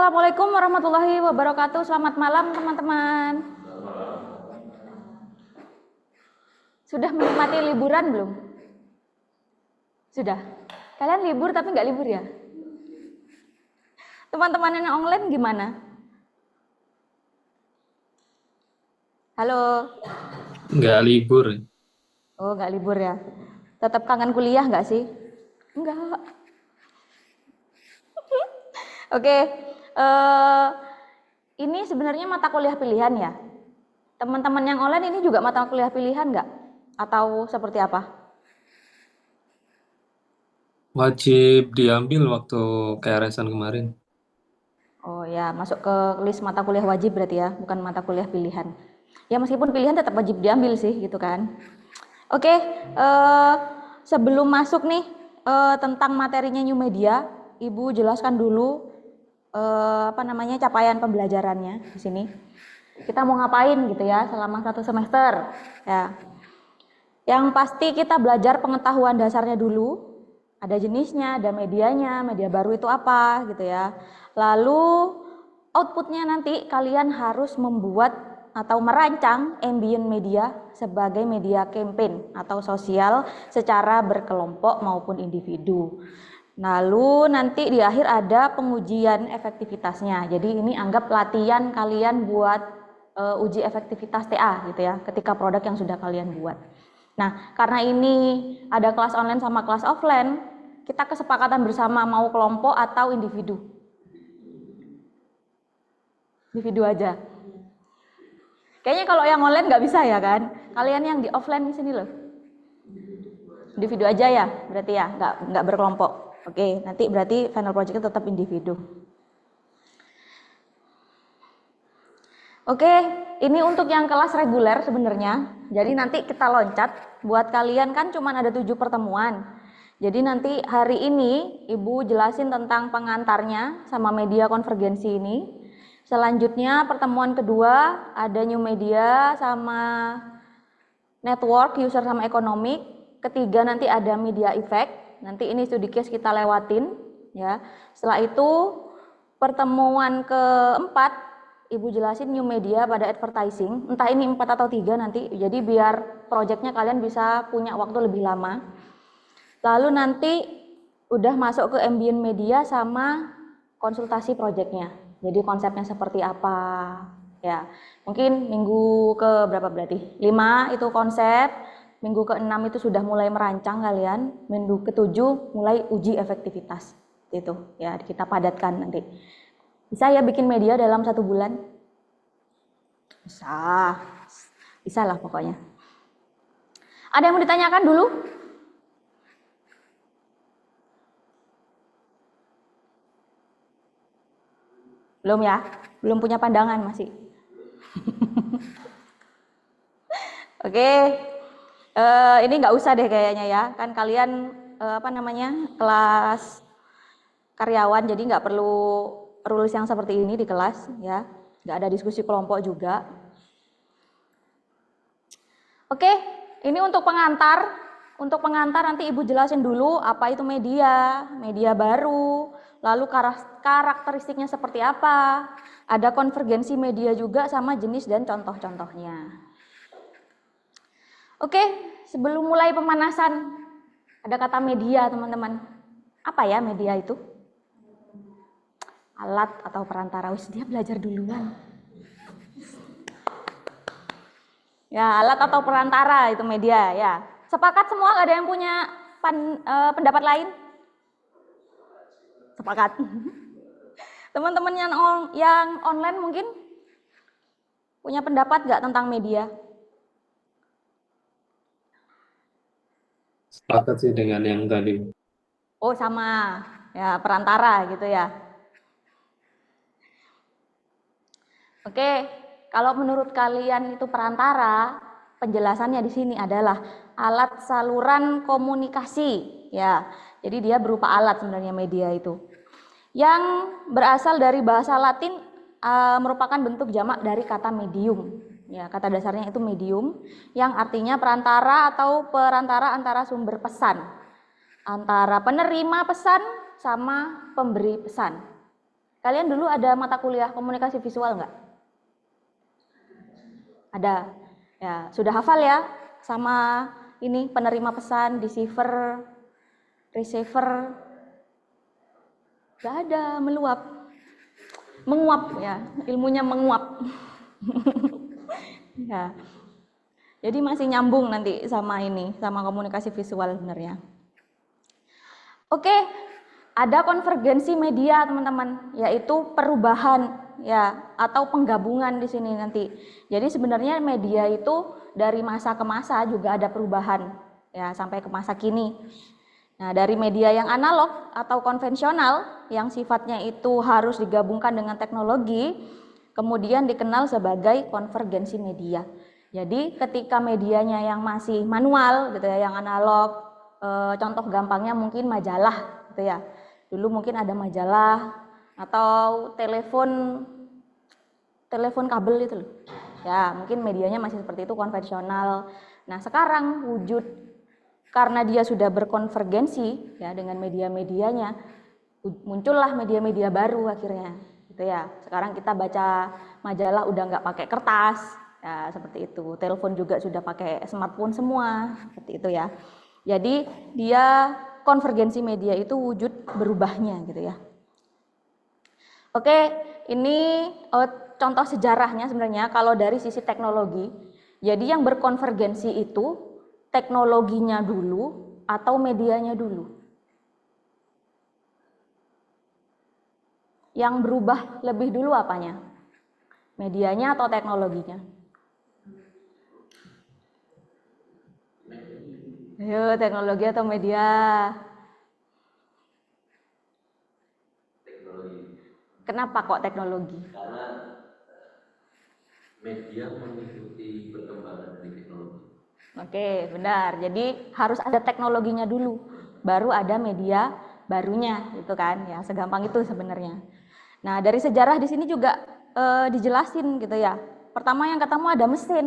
Assalamualaikum warahmatullahi wabarakatuh. Selamat malam teman-teman. Sudah menikmati liburan belum? Sudah. Kalian libur tapi nggak libur ya? Teman-teman yang online gimana? Halo. Nggak libur. Oh, nggak libur ya. Tetap kangen kuliah nggak sih? Enggak. Oke. Ini sebenarnya mata kuliah pilihan ya. Teman-teman yang online ini juga mata kuliah pilihan nggak? Atau seperti apa? Wajib diambil waktu KRS-an kemarin. Oh ya, masuk ke list mata kuliah wajib berarti ya, bukan mata kuliah pilihan. Ya meskipun pilihan tetap wajib diambil sih gitu kan. Oke, sebelum masuk nih tentang materinya New Media, Ibu jelaskan dulu capaian pembelajarannya di sini. Kita mau ngapain gitu ya selama 1 semester ya. Yang pasti kita belajar pengetahuan dasarnya dulu. Ada jenisnya, ada medianya, media baru itu apa gitu ya. Lalu outputnya nanti kalian harus membuat atau merancang ambient media sebagai media campaign atau sosial secara berkelompok maupun individu. Lalu nanti di akhir ada pengujian efektivitasnya. Jadi ini anggap latihan kalian buat uji efektivitas TA gitu ya, ketika produk yang sudah kalian buat. Nah, karena ini ada kelas online sama kelas offline, kita kesepakatan bersama mau kelompok atau individu. Individu aja. Kayaknya kalau yang online nggak bisa ya kan? Kalian yang di offline di sini loh. Individu aja ya, berarti ya, nggak berkelompok. Oke, nanti berarti final projectnya tetap individu. Oke, ini untuk yang kelas reguler sebenarnya. Jadi nanti kita loncat. Buat kalian kan cuma ada 7 pertemuan. Jadi nanti hari ini Ibu jelasin tentang pengantarnya sama media konvergensi ini. Selanjutnya pertemuan kedua ada new media sama network, user sama ekonomik. Ketiga nanti ada media effect. Nanti ini studi case kita lewatin ya. Setelah itu pertemuan keempat Ibu jelasin new media pada advertising, entah ini 4 atau 3 nanti, jadi biar projectnya kalian bisa punya waktu lebih lama. Lalu nanti udah masuk ke ambient media sama konsultasi projectnya, jadi konsepnya seperti apa, ya. Mungkin minggu ke berapa berarti? 5 itu konsep, minggu ke-6 itu sudah mulai merancang kalian, minggu ke-7 mulai uji efektivitas, itu ya kita padatkan nanti. Bisa ya bikin media dalam 1 bulan? Bisa. Bisa lah pokoknya. Ada yang mau ditanyakan dulu? Belum ya? Belum punya pandangan masih? Oke. Ini nggak usah deh kayaknya ya. Kan kalian kelas karyawan, jadi nggak perlu rules yang seperti ini di kelas ya. Nggak ada diskusi kelompok juga. Oke, ini untuk pengantar. Untuk pengantar nanti Ibu jelasin dulu apa itu media, media baru, lalu karakteristiknya seperti apa. Ada konvergensi media juga sama jenis dan contoh-contohnya. Oke, sebelum mulai pemanasan, ada kata media teman-teman. Apa ya media itu? Alat atau perantara. Dia belajar duluan. Ya, alat atau perantara itu media ya. Sepakat semua, nggak ada yang punya pendapat lain? Sepakat. Teman-teman yang online mungkin punya pendapat nggak tentang media? Sepakat sih dengan yang tadi. Oh sama, ya perantara gitu ya. Oke, kalau menurut kalian itu perantara, penjelasannya di sini adalah alat saluran komunikasi ya. Jadi dia berupa alat sebenarnya media itu. Yang berasal dari bahasa Latin merupakan bentuk jamak dari kata medium. Ya, kata dasarnya itu medium yang artinya perantara atau perantara antara sumber pesan, antara penerima pesan sama pemberi pesan. Kalian dulu ada mata kuliah komunikasi visual nggak? Ada. Ya, sudah hafal ya sama ini penerima pesan, deceiver, receiver. Gak ada, meluap. Menguap ya, ilmunya menguap. Ya. Jadi masih nyambung nanti sama ini, sama komunikasi visual sebenarnya. Oke, ada konvergensi media teman-teman, yaitu perubahan ya atau penggabungan di sini nanti. Jadi sebenarnya media itu dari masa ke masa juga ada perubahan ya sampai ke masa kini. Nah, dari media yang analog atau konvensional yang sifatnya itu harus digabungkan dengan teknologi, kemudian dikenal sebagai konvergensi media. Jadi ketika medianya yang masih manual gitu ya, yang analog, contoh gampangnya mungkin majalah gitu ya. Dulu mungkin ada majalah atau telepon kabel itu loh. Ya, mungkin medianya masih seperti itu konvensional. Nah, sekarang wujud karena dia sudah berkonvergensi ya dengan media-medianya, muncullah media-media baru akhirnya gitu ya. Sekarang kita baca majalah udah nggak pakai kertas ya, seperti itu. Telepon juga sudah pakai smartphone semua, seperti itu ya. Jadi dia konvergensi media itu wujud berubahnya gitu ya. Oke, ini contoh sejarahnya sebenarnya kalau dari sisi teknologi. Jadi yang berkonvergensi itu teknologinya dulu atau medianya dulu? Yang berubah lebih dulu apanya? Medianya atau teknologinya? Ayo, teknologi atau media? Teknologi. Kenapa kok teknologi? Karena media mengikuti perkembangan dari teknologi. Oke, benar. Jadi harus ada teknologinya dulu, baru ada media barunya, gitu kan? Ya, segampang itu sebenarnya. Nah, dari sejarah di sini juga dijelasin gitu ya. Pertama yang ketemu ada mesin,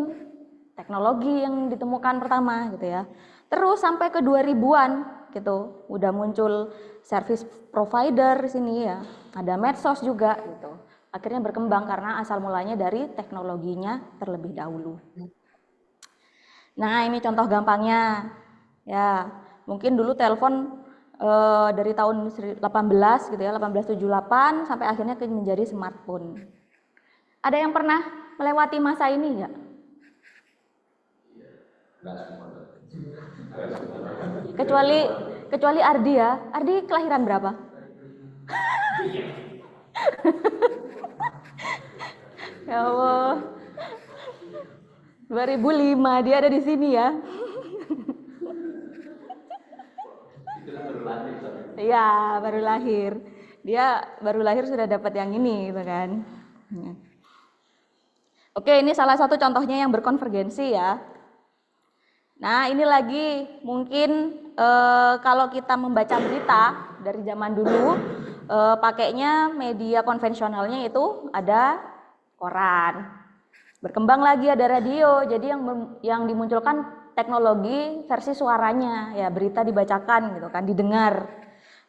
teknologi yang ditemukan pertama gitu ya. Terus sampai ke 2000-an gitu, udah muncul service provider di sini ya. Ada medsos juga gitu. Akhirnya berkembang karena asal mulanya dari teknologinya terlebih dahulu. Nah, ini contoh gampangnya. Ya, mungkin dulu telepon dari tahun 18 gitu ya, 1878 sampai akhirnya menjadi smartphone. Ada yang pernah melewati masa ini enggak? Kecuali Ardi ya. Ardi kelahiran berapa? Ya Allah. 2005 dia ada di sini ya. Iya, baru lahir. Dia baru lahir sudah dapat yang ini gitu kan. Oke, ini salah satu contohnya yang berkonvergensi ya. Nah, ini lagi mungkin kalau kita membaca berita dari zaman dulu, pakainya media konvensionalnya itu ada koran. Berkembang lagi ada radio, jadi yang dimunculkan teknologi versi suaranya, ya berita dibacakan gitu kan, didengar.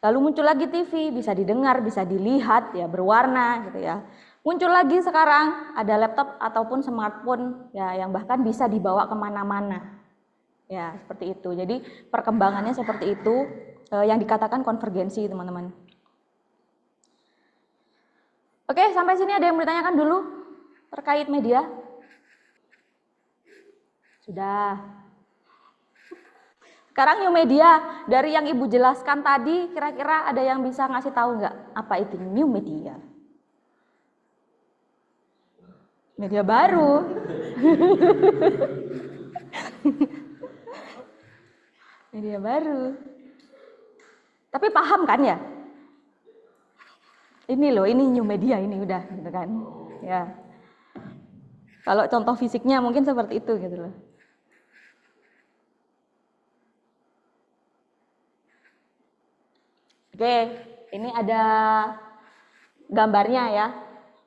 Lalu muncul lagi TV, bisa didengar, bisa dilihat, ya berwarna gitu ya. Muncul lagi sekarang ada laptop ataupun smartphone ya yang bahkan bisa dibawa kemana-mana. Ya seperti itu. Jadi perkembangannya seperti itu yang dikatakan konvergensi teman-teman. Oke, sampai sini ada yang bertanyakan dulu terkait media? Sudah. Sekarang new media, dari yang Ibu jelaskan tadi, kira-kira ada yang bisa ngasih tahu nggak apa itu new media? Media baru. Media baru. Tapi paham kan ya? Ini loh, ini new media ini udah gitu kan. Ya. Kalau contoh fisiknya mungkin seperti itu gitu loh. Oke, ini ada gambarnya ya.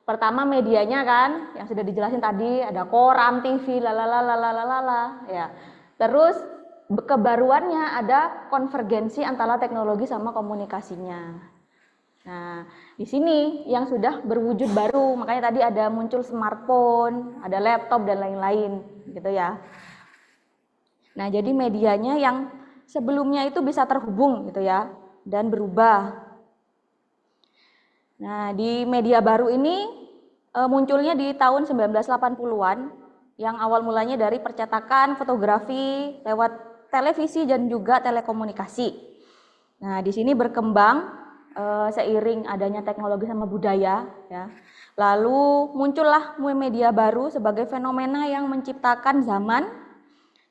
Pertama medianya kan yang sudah dijelasin tadi, ada koran, TV, lalalalalala ya. Terus kebaruannya ada konvergensi antara teknologi sama komunikasinya. Nah, di sini yang sudah berwujud baru. Makanya tadi ada muncul smartphone, ada laptop dan lain-lain gitu ya. Nah, jadi medianya yang sebelumnya itu bisa terhubung gitu ya dan berubah. Nah, di media baru ini munculnya di tahun 1980-an yang awal mulanya dari percetakan fotografi lewat televisi dan juga telekomunikasi. Nah, di sini berkembang seiring adanya teknologi sama budaya ya. Lalu muncullah media baru sebagai fenomena yang menciptakan zaman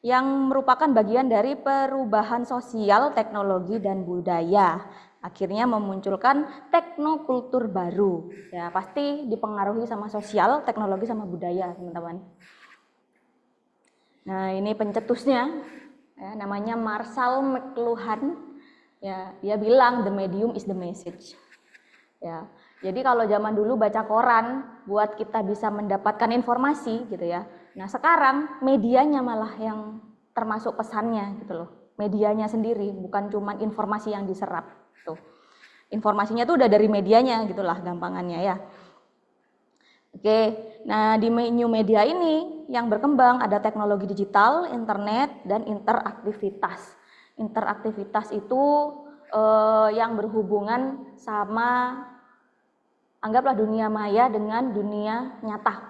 yang merupakan bagian dari perubahan sosial, teknologi dan budaya. Akhirnya memunculkan teknokultur baru. Ya, pasti dipengaruhi sama sosial, teknologi sama budaya, teman-teman. Nah, ini pencetusnya ya, namanya Marshall McLuhan. Ya, dia bilang the medium is the message. Ya, jadi kalau zaman dulu baca koran buat kita bisa mendapatkan informasi gitu ya. Nah, sekarang medianya malah yang termasuk pesannya gitu loh. Medianya sendiri, bukan cuma informasi yang diserap. Tuh. Informasinya tuh udah dari medianya gitulah gampangannya ya. Oke, nah di new media ini yang berkembang ada teknologi digital, internet, dan interaktivitas. Interaktivitas itu yang berhubungan sama anggaplah dunia maya dengan dunia nyata.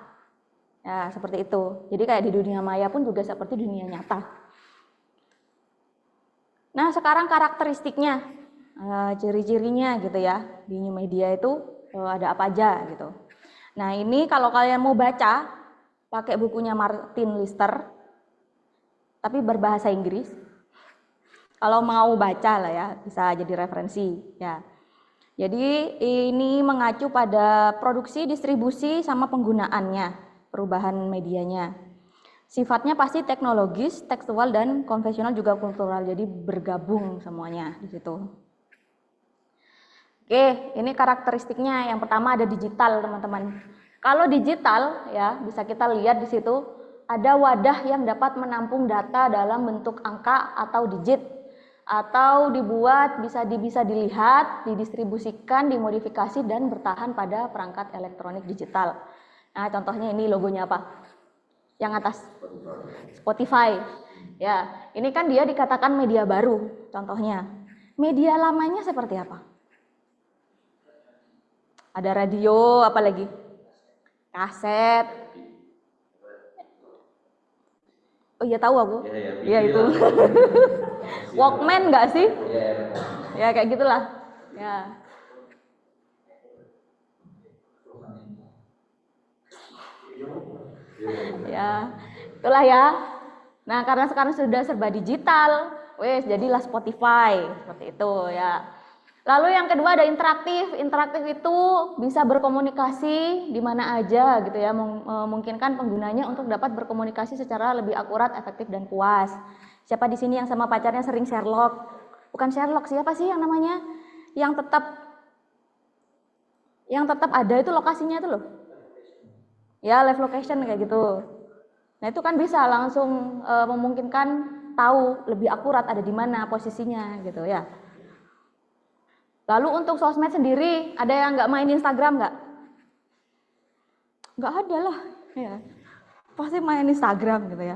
Ya, seperti itu. Jadi kayak di dunia maya pun juga seperti dunia nyata. Nah, sekarang karakteristiknya, ciri-cirinya gitu ya. Di new media itu ada apa aja gitu. Nah, ini kalau kalian mau baca pakai bukunya Martin Lister tapi berbahasa Inggris. Kalau mau baca lah ya, bisa jadi referensi ya. Jadi ini mengacu pada produksi, distribusi sama penggunaannya, perubahan medianya. Sifatnya pasti teknologis, tekstual dan konvensional juga kultural. Jadi bergabung semuanya di situ. Oke, ini karakteristiknya. Yang pertama ada digital, teman-teman. Kalau digital ya, bisa kita lihat di situ ada wadah yang dapat menampung data dalam bentuk angka atau digit, atau dibuat bisa dilihat, didistribusikan, dimodifikasi dan bertahan pada perangkat elektronik digital. Nah, contohnya ini logonya apa? Yang atas Spotify. Ya, ini kan dia dikatakan media baru. Contohnya, media lamanya seperti apa? Ada radio, apa lagi? Kaset. Oh iya tahu aku. Iya itu. Walkman nggak sih? Ya kayak gitulah. Ya. Ya, itulah ya. Nah, karena sekarang sudah serba digital, wes jadilah Spotify seperti itu ya. Lalu yang kedua ada interaktif. Interaktif itu bisa berkomunikasi di mana aja gitu ya, memungkinkan penggunanya untuk dapat berkomunikasi secara lebih akurat, efektif dan puas. Siapa di sini yang sama pacarnya sering Sherlock? Bukan Sherlock, siapa sih yang namanya? Yang tetap ada itu lokasinya itu loh. Ya, live location kayak gitu. Nah, itu kan bisa langsung memungkinkan tahu lebih akurat ada di mana posisinya gitu ya. Lalu untuk sosmed sendiri, ada yang nggak main Instagram nggak? Nggak ada lah, ya. Pasti main Instagram gitu ya.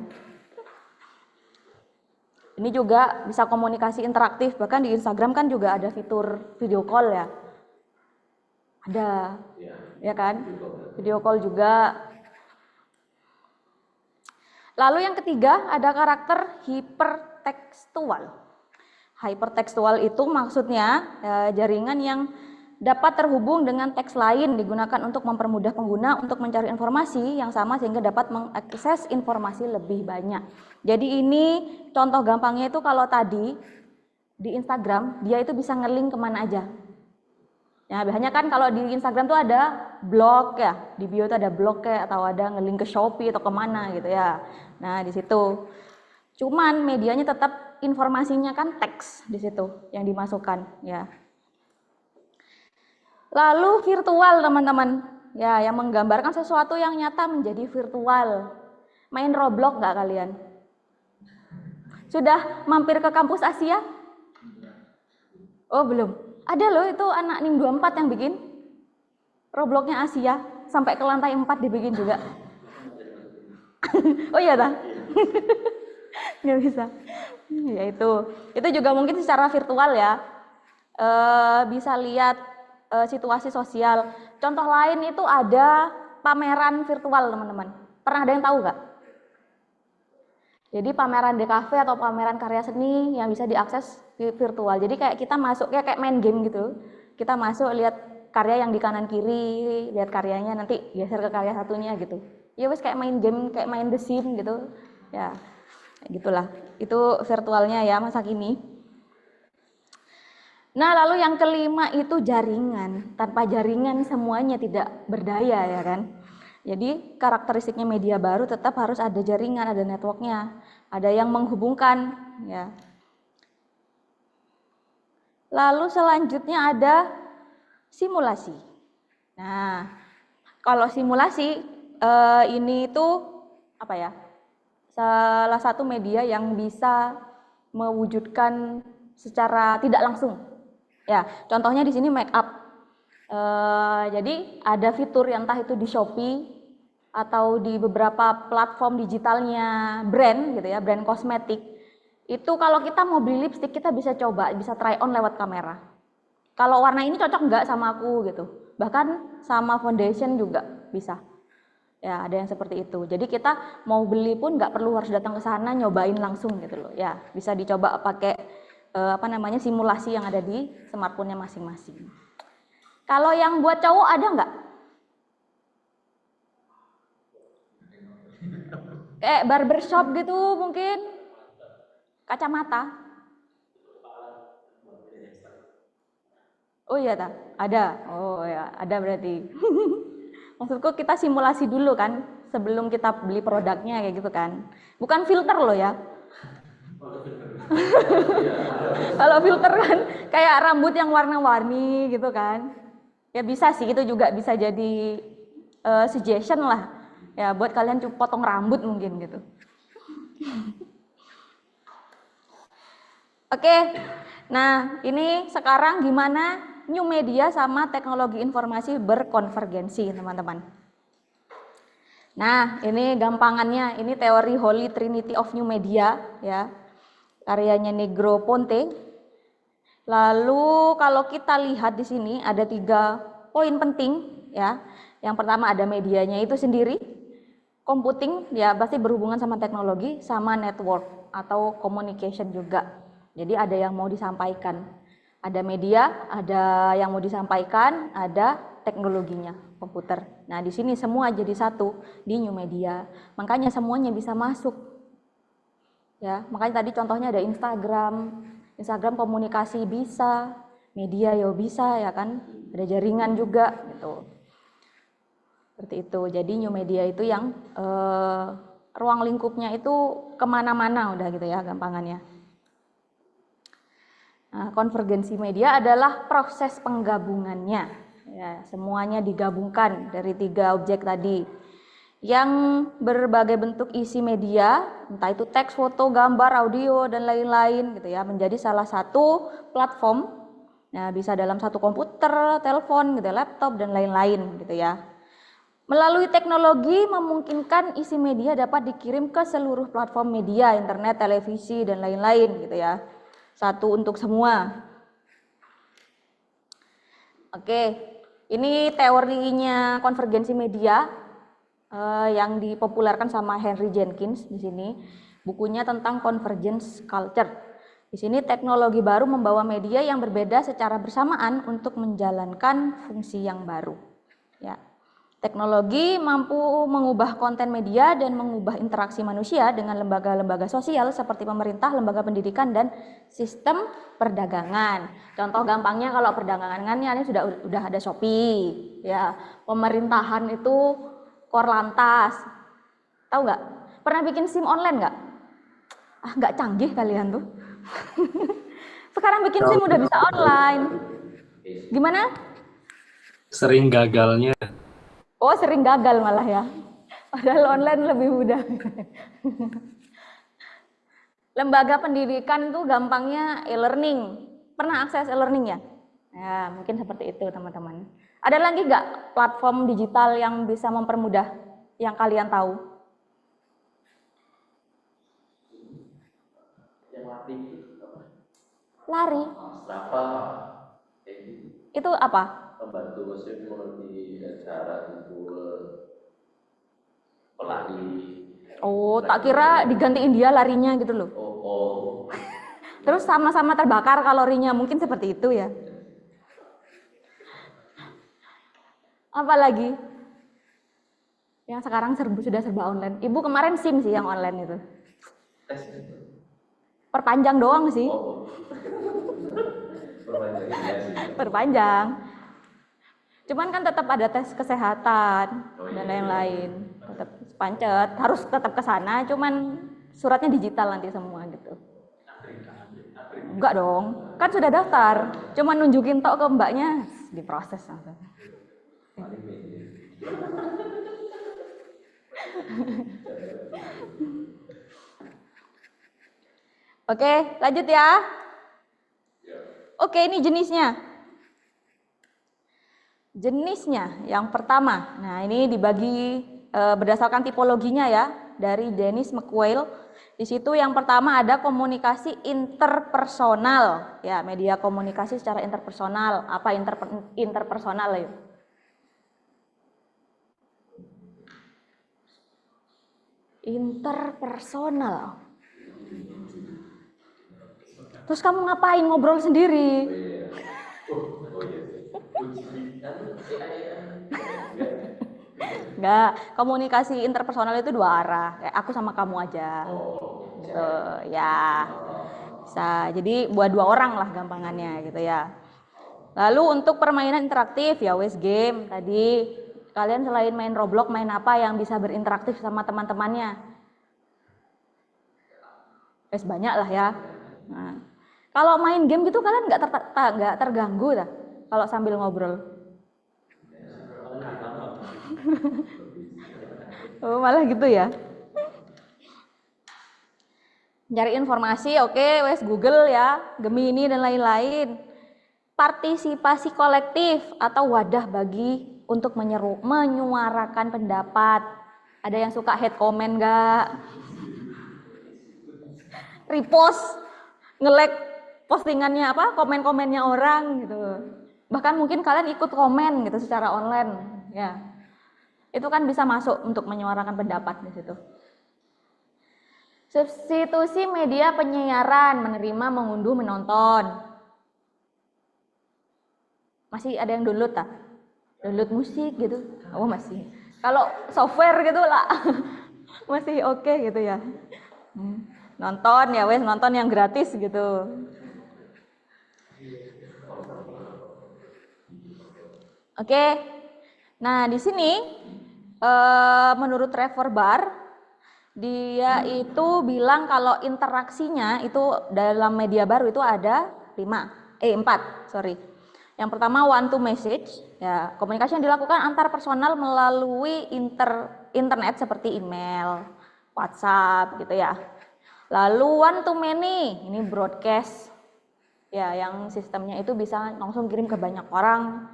Ini juga bisa komunikasi interaktif, bahkan di Instagram kan juga ada fitur video call ya. Ada, ya kan? Video call juga. Lalu yang ketiga ada karakter hipertekstual. Hypertekstual itu maksudnya jaringan yang dapat terhubung dengan teks lain digunakan untuk mempermudah pengguna untuk mencari informasi yang sama sehingga dapat mengakses informasi lebih banyak. Jadi ini contoh gampangnya itu kalau tadi di Instagram dia itu bisa nge-link kemana aja. Ya biasanya kan kalau di Instagram tuh ada blog ya, di bio itu ada blog ya, atau ada nge-link ke Shopee atau kemana gitu ya. Nah di situ. Cuman medianya tetap informasinya kan teks di situ yang dimasukkan ya. Lalu virtual teman-teman, ya yang menggambarkan sesuatu yang nyata menjadi virtual. Main Roblox nggak kalian? Sudah mampir ke kampus Asia? Oh belum. Ada loh itu anak NIM 24 yang bikin. Robloxnya Asia sampai ke lantai 4 dibikin juga. Oh iya dah. Nggak bisa. Ya itu juga mungkin secara virtual ya. Bisa lihat situasi sosial. Contoh lain itu ada pameran virtual teman-teman. Pernah ada yang tahu nggak? Jadi pameran DKV atau pameran karya seni yang bisa diakses virtual. Jadi kayak kita masuk kayak main game gitu. Kita masuk lihat karya yang di kanan kiri, lihat karyanya nanti geser ke karya satunya gitu. Ya wes kayak main game, kayak main The Sims gitu. Ya, gitulah. Itu virtualnya ya masa kini. Nah, lalu yang kelima itu jaringan. Tanpa jaringan semuanya tidak berdaya ya kan. Jadi karakteristiknya media baru tetap harus ada jaringan, ada networknya, ada yang menghubungkan ya. Lalu selanjutnya ada simulasi. Nah, kalau simulasi ini itu apa ya? Salah satu media yang bisa mewujudkan secara tidak langsung. Ya, contohnya di sini make up. Jadi ada fitur yang entah itu di Shopee atau di beberapa platform digitalnya brand gitu ya, brand kosmetik. Itu kalau kita mau beli lipstick kita bisa coba, bisa try on lewat kamera. Kalau warna ini cocok nggak sama aku gitu. Bahkan sama foundation juga bisa. Ya, ada yang seperti itu. Jadi kita mau beli pun nggak perlu harus datang ke sana nyobain langsung gitu loh. Ya, bisa dicoba pakai simulasi yang ada di smartphone-nya masing-masing. Kalau yang buat cowok ada nggak? Kayak barbershop gitu mungkin? Kacamata? Oh iya, ada. Oh ya, ada berarti. Maksudku kita simulasi dulu kan, sebelum kita beli produknya kayak gitu kan. Bukan filter loh ya. Kalau filter kan kayak rambut yang warna-warni gitu kan. Ya bisa sih, itu juga bisa jadi suggestion lah. Ya buat kalian potong rambut mungkin gitu. Oke, nah ini sekarang gimana new media sama teknologi informasi berkonvergensi teman-teman. Nah ini gampangannya, ini teori Holy Trinity of New Media ya, karyanya Negroponte. Lalu kalau kita lihat di sini ada 3 poin penting ya. Yang pertama ada medianya itu sendiri, computing ya pasti berhubungan sama teknologi, sama network atau communication juga. Jadi ada yang mau disampaikan, ada media, ada yang mau disampaikan, ada teknologinya, komputer. Nah di sini semua jadi satu di new media, makanya semuanya bisa masuk. Ya, makanya tadi contohnya ada Instagram komunikasi bisa, media ya bisa ya kan, ada jaringan juga gitu. Seperti itu. Jadi new media itu yang ruang lingkupnya itu kemana-mana udah gitu ya gampangannya. Nah, konvergensi media adalah proses penggabungannya. Ya, semuanya digabungkan dari 3 objek tadi. Yang berbagai bentuk isi media, entah itu teks, foto, gambar, audio, dan lain-lain gitu ya, menjadi salah satu platform. Nah, bisa dalam satu komputer, telepon, gitu, laptop, dan lain-lain gitu ya. Melalui teknologi memungkinkan isi media dapat dikirim ke seluruh platform media, internet, televisi, dan lain-lain gitu ya. Satu untuk semua. Oke, ini teorinya konvergensi media yang dipopulerkan sama Henry Jenkins di sini. Bukunya tentang convergence culture. Di sini teknologi baru membawa media yang berbeda secara bersamaan untuk menjalankan fungsi yang baru. Ya. Teknologi mampu mengubah konten media dan mengubah interaksi manusia dengan lembaga-lembaga sosial seperti pemerintah, lembaga pendidikan, dan sistem perdagangan. Contoh gampangnya kalau perdagangan kan ini sudah ada Shopee, ya. Pemerintahan itu Korlantas, tahu nggak? Pernah bikin SIM online nggak? Ah, nggak canggih kalian tuh. Sekarang bikin SIM udah bisa online. Gimana? Sering gagalnya. Oh, sering gagal malah ya. Padahal online lebih mudah. Lembaga pendidikan tuh gampangnya e-learning. Pernah akses e-learning ya? Ya, mungkin seperti itu teman-teman. Ada lagi nggak platform digital yang bisa mempermudah yang kalian tahu? Yang lari itu apa? Lari. Strava, kayak gitu. Itu apa? Membantu maksudnya mengerti cara itu pelari. Oh, tak kira digantiin dia larinya gitu loh. Oh. Terus sama-sama terbakar kalorinya, mungkin seperti itu ya. Apa lagi? Yang sekarang sudah serba online. Ibu kemarin SIM sih yang online itu. Tes. Perpanjang doang sih. Oh. Perpanjang ya sih. Perpanjang. Cuman kan tetap ada tes kesehatan dan lain-lain. Tetap pancet, harus tetap ke sana, cuman suratnya digital nanti semua gitu. Enggak dong, kan sudah daftar. Cuman nunjukin tok ke mbaknya, diproses langsung. Oke, lanjut ya. Oke, ini jenisnya. Jenisnya yang pertama, nah ini dibagi berdasarkan tipologinya ya dari Dennis McQuail. Di situ yang pertama ada komunikasi interpersonal, ya media komunikasi secara interpersonal. Apa interpersonal ya? Interpersonal. Terus kamu ngapain ngobrol sendiri? Enggak, komunikasi interpersonal itu dua arah. Kayak aku sama kamu aja. Gitu, ya. Bisa. Jadi buat dua orang lah gampangannya gitu ya. Lalu untuk permainan interaktif ya wes game tadi. Kalian selain main Roblox, main apa yang bisa berinteraktif sama teman-temannya? Wes banyak lah ya. Nah, kalau main game gitu kalian nggak terganggu dah kalau sambil ngobrol? Oh, malah gitu ya. Cari informasi, oke, wes Google ya, Gemini dan lain-lain. Partisipasi kolektif atau wadah bagi untuk menyuarakan pendapat. Ada yang suka hate comment nggak? Repost, nge-like postingannya apa, komen-komennya orang gitu. Bahkan mungkin kalian ikut komen gitu secara online, ya. Itu kan bisa masuk untuk menyuarakan pendapat di situ. Substitusi media penyiaran, menerima, mengunduh, menonton. Masih ada yang download tak? Download musik gitu? Oh masih. Kalau software gitu lah, masih oke gitu ya. Nonton ya wes, nonton yang gratis gitu. Oke. Nah di sini menurut Trevor Barr, dia itu bilang kalau interaksinya itu dalam media baru itu ada 4, sorry. Yang pertama one to message, ya komunikasi yang dilakukan antar personal melalui internet seperti email, WhatsApp gitu ya. Lalu one to many, ini broadcast, ya yang sistemnya itu bisa langsung kirim ke banyak orang.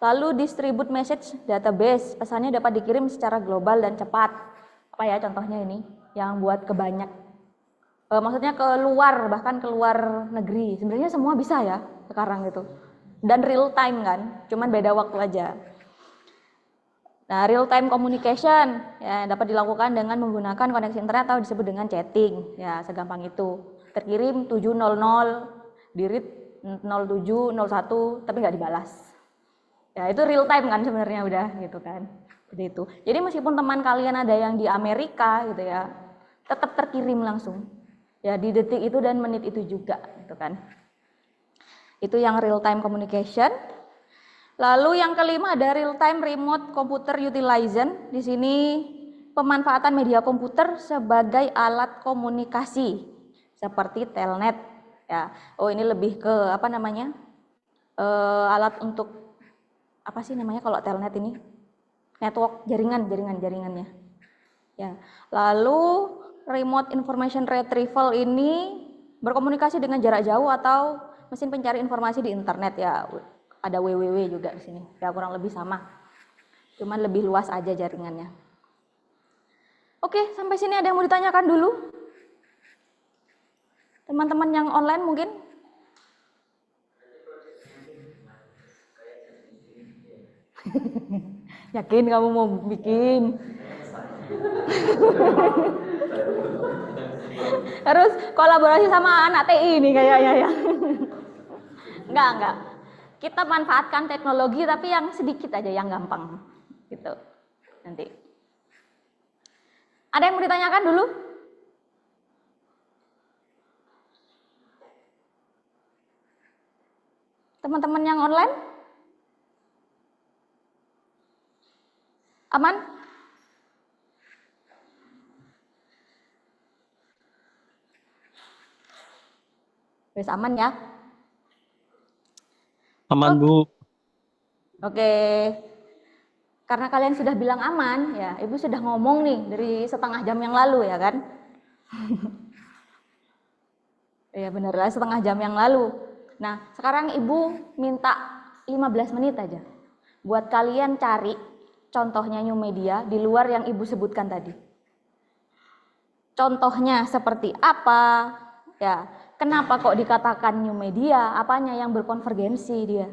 Lalu distribute message database, pesannya dapat dikirim secara global dan cepat. Apa ya contohnya ini yang buat ke banyak, maksudnya keluar, bahkan keluar negeri. Sebenarnya semua bisa ya sekarang gitu. Dan real time kan, cuman beda waktu aja. Nah, real time communication ya dapat dilakukan dengan menggunakan koneksi internet atau disebut dengan chatting. Ya, segampang itu. Terkirim 700, di-read 0701 tapi nggak dibalas. Ya, itu real time kan sebenarnya udah gitu kan. Seperti itu. Jadi meskipun teman kalian ada yang di Amerika gitu ya, tetap terkirim langsung. Ya, di detik itu dan menit itu juga gitu kan. Itu yang real time communication. Lalu yang kelima ada real time remote computer utilization. Di sini pemanfaatan media komputer sebagai alat komunikasi seperti telnet. Ya, oh ini lebih ke apa namanya? Alat untuk apa sih namanya kalau telnet ini? Network jaringannya. Ya. Lalu remote information retrieval ini berkomunikasi dengan jarak jauh atau mesin pencari informasi di internet ya. ada www juga di sini. Ya kurang lebih sama. Cuman lebih luas aja jaringannya. Oke, sampai sini ada yang mau ditanyakan dulu? Teman-teman yang online mungkin? Yakin kamu mau bikin? Harus kolaborasi sama anak TI ini kayaknya ya. Enggak. Kita manfaatkan teknologi tapi yang sedikit aja, yang gampang. Gitu. Nanti. Ada yang mau ditanyakan dulu? Teman-teman yang online? Aman? Wes aman ya? Aman, Oke. Bu. Oke. Karena kalian sudah bilang aman, ya Ibu sudah ngomong nih dari setengah jam yang lalu ya kan? Ya bener lah, setengah jam yang lalu. Nah, sekarang Ibu minta 15 menit aja buat kalian cari contohnya new media di luar yang Ibu sebutkan tadi. Contohnya seperti apa? Ya, kenapa kok dikatakan new media? Apanya yang berkonvergensi dia?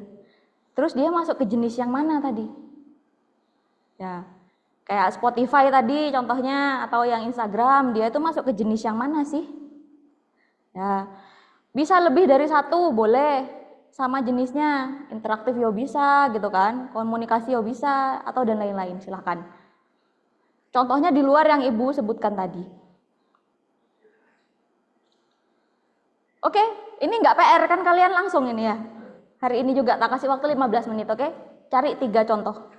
Terus dia masuk ke jenis yang mana tadi? Ya, kayak Spotify tadi contohnya atau yang Instagram, dia itu masuk ke jenis yang mana sih? Ya, bisa lebih dari satu boleh, sama jenisnya, interaktif ya bisa gitu kan, komunikasi ya bisa, atau dan lain-lain, silahkan. Contohnya di luar yang Ibu sebutkan tadi. Oke, ini nggak PR kan kalian langsung ini ya. Hari ini juga tak kasih waktu 15 menit, oke? Cari 3 contoh.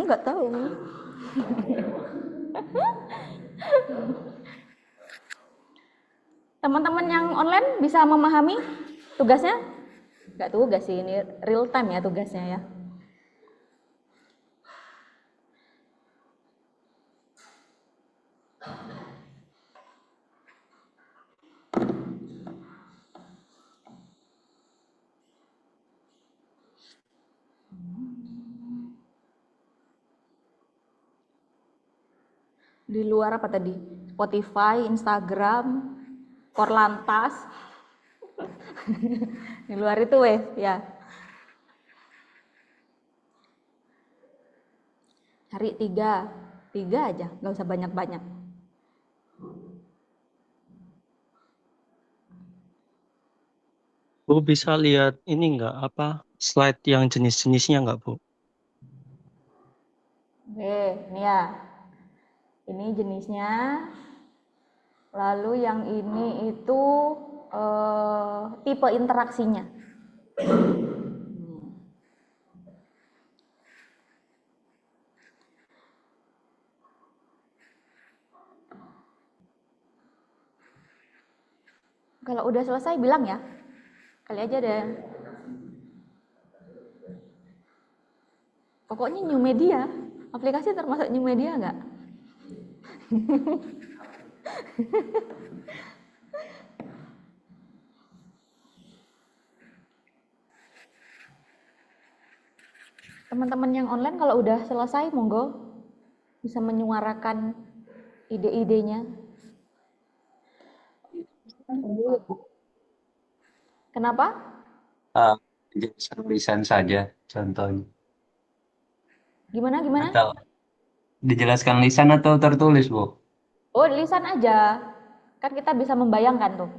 Nggak tahu. Teman-teman yang online bisa memahami tugasnya? Nggak tugas sih, ini real time ya tugasnya ya. Di luar apa tadi? Spotify, Instagram, Korlantas. Di luar itu ya. Cari 3 aja, nggak usah banyak-banyak. Bu bisa lihat ini nggak apa slide yang jenis-jenisnya nggak, Bu? Oke, ini ya. Ini jenisnya. Lalu yang ini itu tipe interaksinya. Kalau udah selesai bilang ya. Kali aja deh. Pokoknya new media. Aplikasi termasuk new media nggak? Teman-teman yang online kalau udah selesai monggo bisa menyuarakan ide-idenya. Kenapa? Lisan saja contohnya. Gimana? Atau dijelaskan lisan atau tertulis, Bu? Oh, lisan aja. Kan kita bisa membayangkan tuh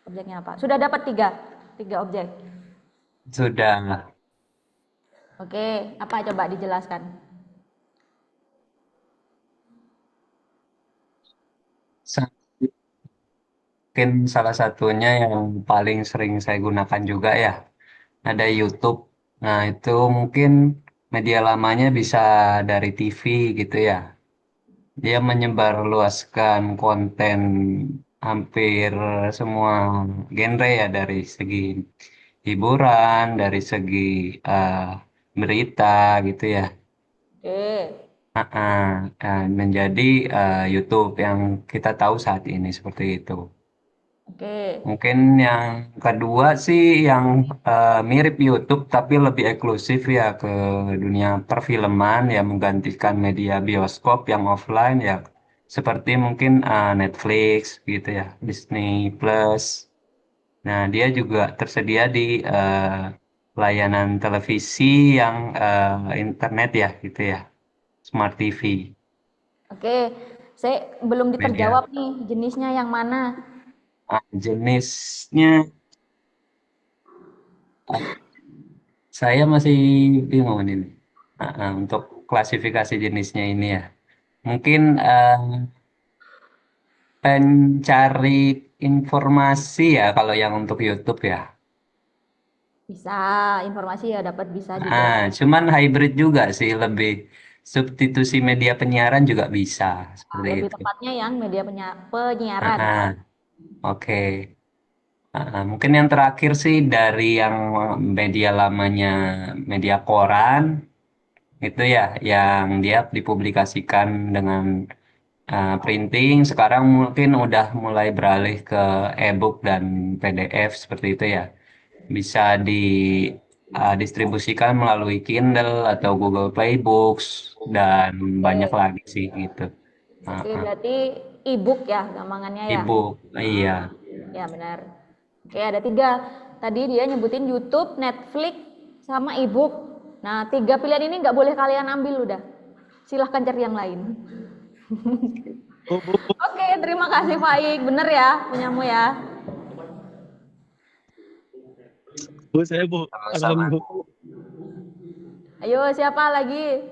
objeknya apa. Sudah dapat 3 objek. Sudah. Oke, apa coba dijelaskan? Mungkin salah satunya yang paling sering saya gunakan juga ya, ada YouTube. Nah, itu mungkin media lamanya bisa dari TV gitu ya. Dia menyebarluaskan konten hampir semua genre ya, dari segi hiburan, dari segi eh, berita gitu ya. Oke. Menjadi YouTube yang kita tahu saat ini seperti itu. Oke. Mungkin yang kedua sih yang mirip YouTube tapi lebih eksklusif ya ke dunia perfilman ya menggantikan media bioskop yang offline ya seperti mungkin Netflix gitu ya, Disney Plus. Nah, dia juga tersedia di layanan televisi yang internet ya gitu ya, Smart TV Oke. Saya belum media. diterjawab nih jenisnya yang mana. Jenisnya ah, saya masih bingung ini untuk klasifikasi jenisnya ini ya. Mungkin pencari informasi ya kalau yang untuk YouTube ya. Bisa, informasi ya dapat bisa juga. Cuman hybrid juga sih, lebih substitusi media penyiaran juga bisa seperti Lebih itu. tepatnya yang media penyiaran. Ah, oke. Mungkin yang terakhir sih dari yang media lamanya media koran itu ya, yang dia dipublikasikan dengan printing. Sekarang mungkin udah mulai beralih ke e-book dan PDF seperti itu ya. Bisa didistribusikan melalui Kindle atau Google Play Books dan banyak Oke. lagi sih gitu. Uh, Oke, uh. berarti e-book ya gampangannya ya. E-book, iya. Ya benar. Oke, ada tiga. Tadi dia nyebutin YouTube, Netflix, sama e-book. Nah, tiga pilihan ini nggak boleh kalian ambil udah. Silahkan cari yang lain. Bu. Oke, terima kasih Faik. Bener ya punyamu ya. Bu, saya Bu. Sama. Bu. Ayo, siapa lagi?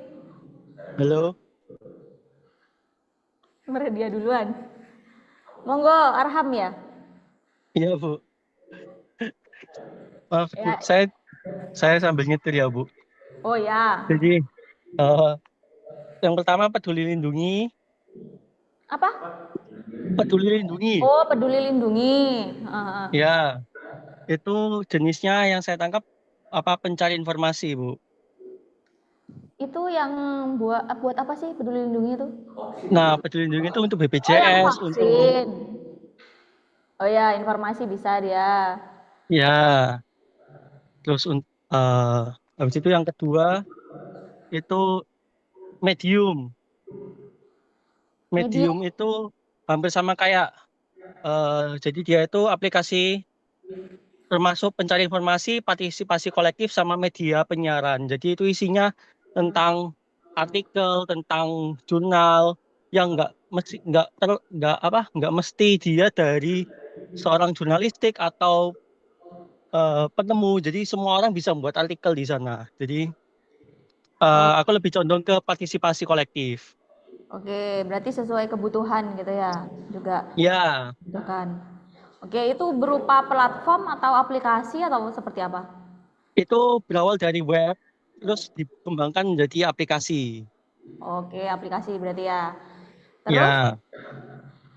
Halo. Mereka dia duluan. Monggo, Arham ya. Iya, Bu. Maaf, Bu. Ya. Saya sambil nyetir ya, Bu. Oh ya. Jadi, eh, yang pertama Peduli Lindungi. Apa? Peduli Lindungi. Oh, Peduli Lindungi. Ya, itu jenisnya yang saya tangkap apa pencari informasi, Bu. Itu yang buat apa sih Peduli Lindungi itu? Nah, Peduli Lindungi itu untuk Oh, yang BPJS, untuk vaksin. Oh ya, informasi bisa dia. ya, terus habis itu yang kedua itu Medium. Media. Medium itu hampir sama kayak jadi dia itu aplikasi termasuk pencari informasi, partisipasi kolektif sama media penyiaran. Jadi itu isinya tentang artikel, tentang jurnal yang nggak mesti dia dari seorang jurnalistik atau penemu. Jadi semua orang bisa membuat artikel di sana. Jadi Oh, aku lebih condong ke partisipasi kolektif. oke, berarti sesuai kebutuhan gitu ya, juga Ya, butuhkan. Oke, itu berupa platform atau aplikasi atau seperti apa? itu berawal dari web, terus dikembangkan menjadi aplikasi. Oke, aplikasi berarti ya. Terus Ya,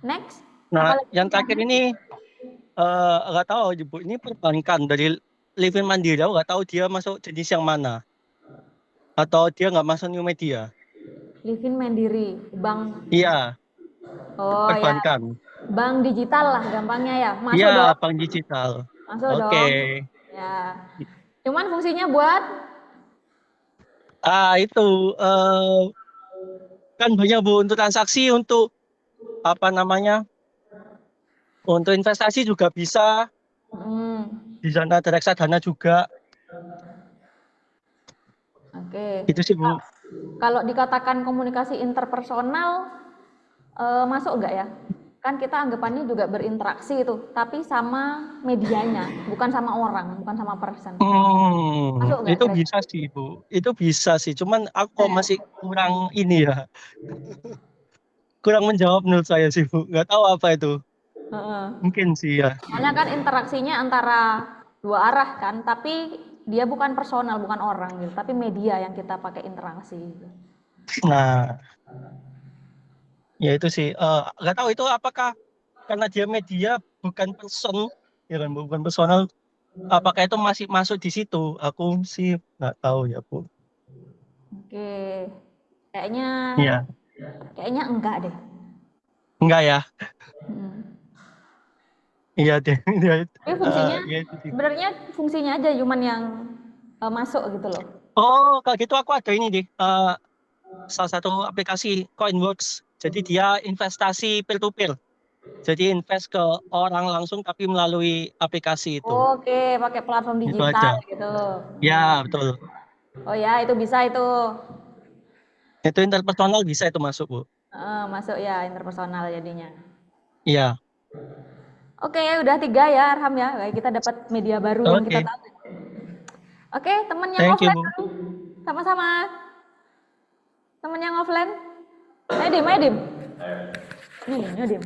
next, nah apalagi yang terakhir pilihannya? ini nggak tahu Bu, ini perbankan dari Livin Mandiri, aku nggak tahu dia masuk jenis yang mana, atau dia nggak masuk new media. Livin Mandiri, bank. Iya, Oh ya, perbankan. bank digital lah gampangnya ya. Iya, Masuk dong, bank digital. masuk Oke. dong. Ya. Cuman fungsinya buat Itu kan banyak Bu untuk transaksi, untuk apa namanya, untuk investasi juga bisa. hmm, Di sana ada reksadana juga. oke. Itu sih Bu. Kalau dikatakan komunikasi interpersonal, masuk nggak ya? Kan kita anggapannya juga berinteraksi itu, tapi sama medianya, bukan sama orang, bukan sama person. Masuk nggak Itu kira-kira? bisa sih Bu. Itu bisa sih. Cuman aku kok masih kurang ini ya, kurang menjawab menurut saya sih Bu. Nggak tahu apa itu. Heeh. Mungkin sih ya. Soalnya kan interaksinya antara dua arah kan, tapi dia bukan personal, bukan orang gitu, tapi media yang kita pakai interaksi gitu. Nah, ya itu sih. Nggak tahu itu apakah karena dia media bukan person, ya kan Bu, bukan personal. Apakah itu masih masuk di situ? Aku sih nggak tahu ya Bu. Oke. Kayaknya Iya, kayaknya enggak deh. enggak ya. Hmm. Iya dia, dia Tapi fungsinya iya itu sih. sebenarnya fungsinya aja cuman yang masuk gitu loh. Oh, kalau gitu aku ada ini deh. Salah satu aplikasi Coinworks. Jadi dia investasi peer to peer. Jadi invest ke orang langsung tapi melalui aplikasi itu. Oke, pakai platform Itu digital ada. gitu. Ya, betul. Oh ya, itu bisa itu. Itu interpersonal bisa itu masuk, Bu. Masuk ya interpersonal jadinya. Iya. Oke, udah 3 ya Arham ya. Kayak kita dapat media baru yang kita Oke. tahu. Oke, temen yang Thank you, offline Bu. dulu. Sama-sama. Temen yang offline. Ayo Dim. Nih Dim.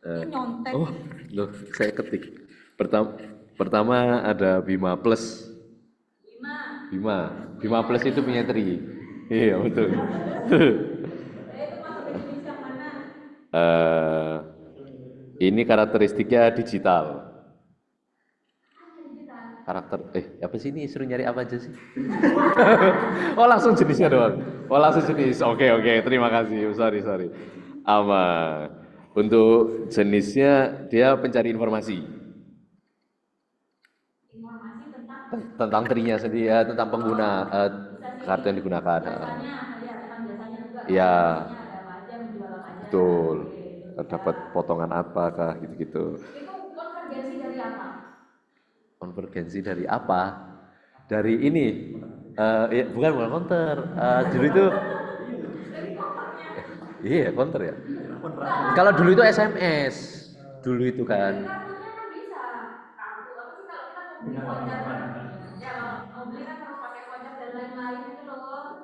Nyontek. Oh, loh, saya ketik. Pertama ada Bima Plus. Bima Plus itu punya Tri. Iya betul. Eh, ini karakteristiknya digital. Apa sih ini suruh nyari apa aja sih? Oh langsung jenisnya doang. Oh langsung jenis. Oke, terima kasih. Sorry. Untuk jenisnya dia pencari informasi. Tentang trinya sendiri, tentang pengguna kartu yang digunakan. Iya, betul. Dapat potongan apakah gitu-gitu. Konvergensi dari apa? Dari ini. Ya, bukan counter. Dulu itu iya counter ya. Kalau dulu itu SMS. Dulu itu kan.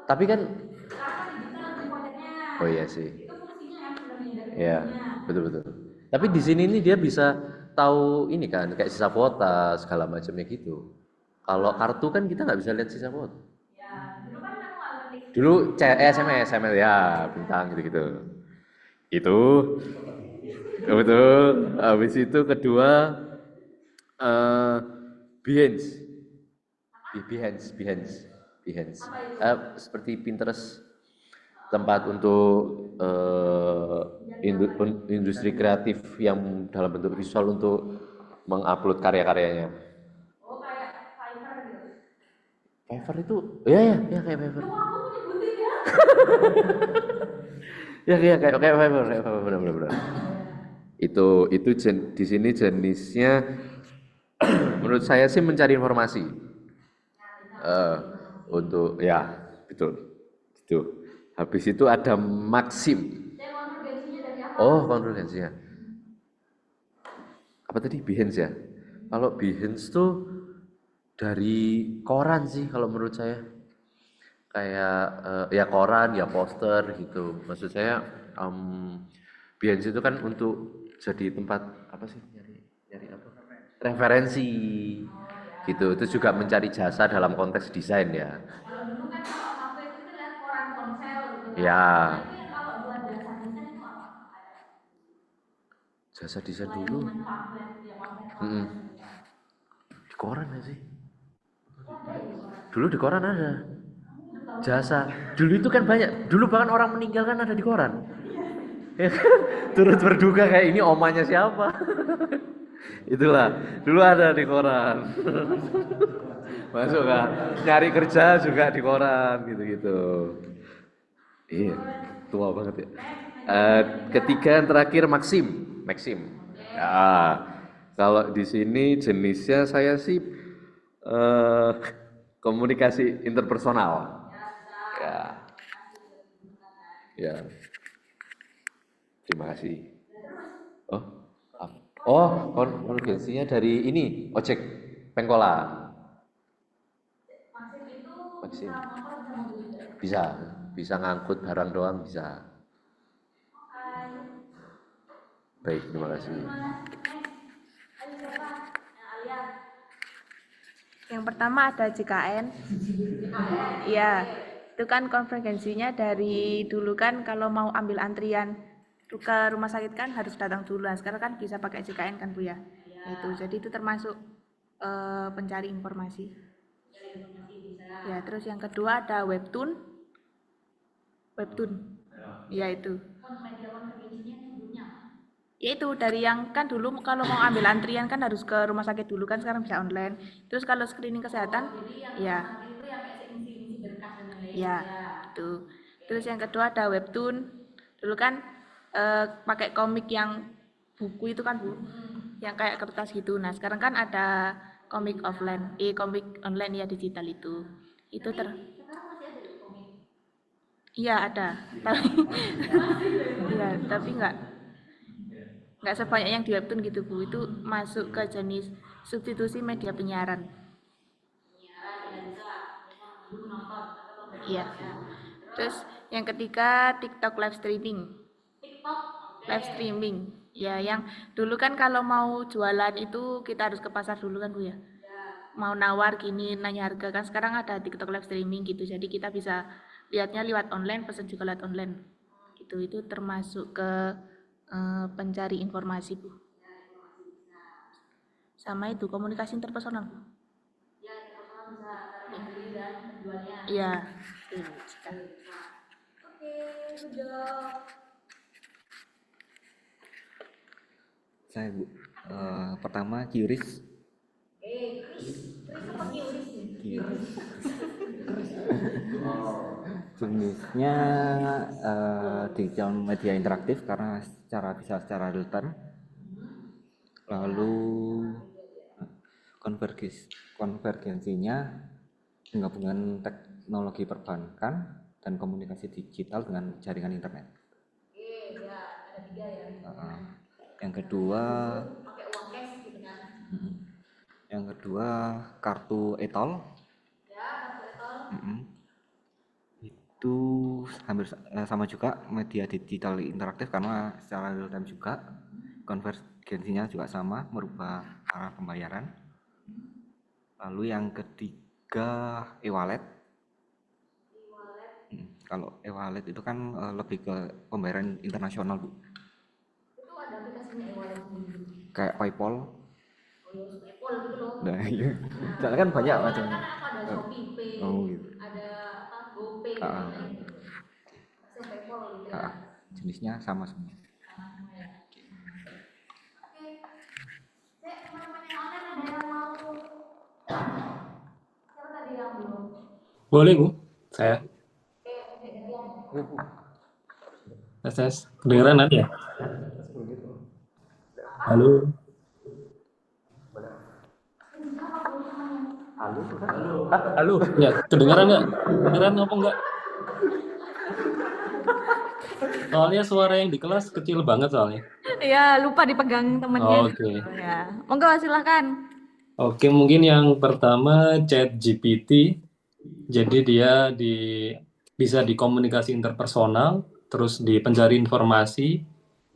Tapi kan oh iya sih. Iya, betul. Tapi di sini ini dia bisa tahu ini kan kayak sisa kuota segala macamnya gitu. Kalau kartu kan kita nggak bisa lihat sisa kuota. Dulu SMS, ya bintang gitu-gitu. Itu betul. Habis itu kedua eh Behance. Behance. Seperti Pinterest, tempat untuk industri kreatif yang dalam bentuk visual untuk mengupload karya-karyanya. Fiverr itu, ya kayak Fiverr. Ya kayak Fiverr, benar. Itu di sini jenisnya menurut saya sih mencari informasi. Untuk ya betul itu. Habis itu ada Maxim. Oh konvergensinya. Apa tadi Behance ya? Kalau Behance tuh dari koran sih kalau menurut saya. Kayak ya koran, ya poster gitu. Maksud saya Behance itu kan untuk jadi tempat apa sih nyari apa? Referensi gitu. Itu juga mencari jasa dalam konteks desain ya. Ya, jasa desain dulu. Di koran ya sih? Dulu di koran ada. Jasa. Dulu itu kan banyak. Dulu bahkan orang meninggal kan ada di koran. Ya kan? Turut berduka kayak ini omanya siapa? Itulah. Dulu ada di koran. Masuk kan? Nyari kerja juga di koran gitu-gitu. Iya, tua banget ya. Ketiga yang terakhir Maxim. Ya, kalau di sini jenisnya saya sih eh, komunikasi interpersonal. Ya, ya. Terima kasih. Oh, konvergensinya dari ini ojek pengkolan. Maxim. Bisa ngangkut barang doang bisa. Baik, terima kasih. Yang pertama ada JKN. Iya, itu kan konvergensinya dari dulu kan kalau mau ambil antrian ke rumah sakit kan harus datang dulu. Sekarang kan bisa pakai JKN kan Bu ya. Itu jadi itu termasuk pencari informasi. Ya, terus yang kedua ada webtoon. Iya itu. Yaitu dari yang kan dulu kalau mau ambil antrian kan harus ke rumah sakit dulu kan, sekarang bisa online. Terus kalau screening kesehatan, ya, ya, itu. Terus yang kedua ada webtoon. Dulu kan pakai komik yang buku itu kan Bu, yang kayak kertas gitu. Nah sekarang kan ada komik offline, komik online ya digital itu. Itu iya ada, tapi iya tapi nggak sebanyak yang di webtoon gitu Bu. Itu masuk ke jenis substitusi media penyiaran. Iya. Terus yang ketiga TikTok live streaming. Live streaming. Ya, yang dulu kan kalau mau jualan itu kita harus ke pasar dulu kan Bu ya. Mau nawar gini, nanya harga kan, sekarang ada TikTok live streaming gitu. Jadi kita bisa lihatnya lewat online, pesan juga lewat online. Gitu. Itu termasuk ke pencari informasi Bu. Sama itu komunikasi interpersonal Bu. Iya. Saya Bu, pertama QRIS. QRIS. Jenisnya digital media interaktif karena bisa secara real time. Lalu konvergensinya penggabungan teknologi perbankan dan komunikasi digital dengan jaringan internet. Yang kedua, kartu e-tol. Itu hampir sama juga, media digital interaktif karena secara real time juga. Konvergensinya juga sama, merubah arah pembayaran. Lalu yang ketiga e-wallet. Kalau e-wallet itu kan lebih ke pembayaran internasional Bu. Itu ada aplikasinya e-wallet kayak PayPal. Nah, iya. Soalnya kan banyak macamnya. Ada Shopee Pay, gitu. Ada GoPay, PayPal gitu ya. Jenisnya sama semua. Boleh Bu, saya. Tes, kedengeran nanti ya? Halo. Halo. Ya, kedengeran nggak? Kedengeran apa enggak? Soalnya suara yang di kelas kecil banget soalnya. Ya, lupa dipegang temennya. Oke. Ya, monggo silahkan. Oke, mungkin yang pertama ChatGPT. Jadi dia bisa dikomunikasi interpersonal, terus di pencari informasi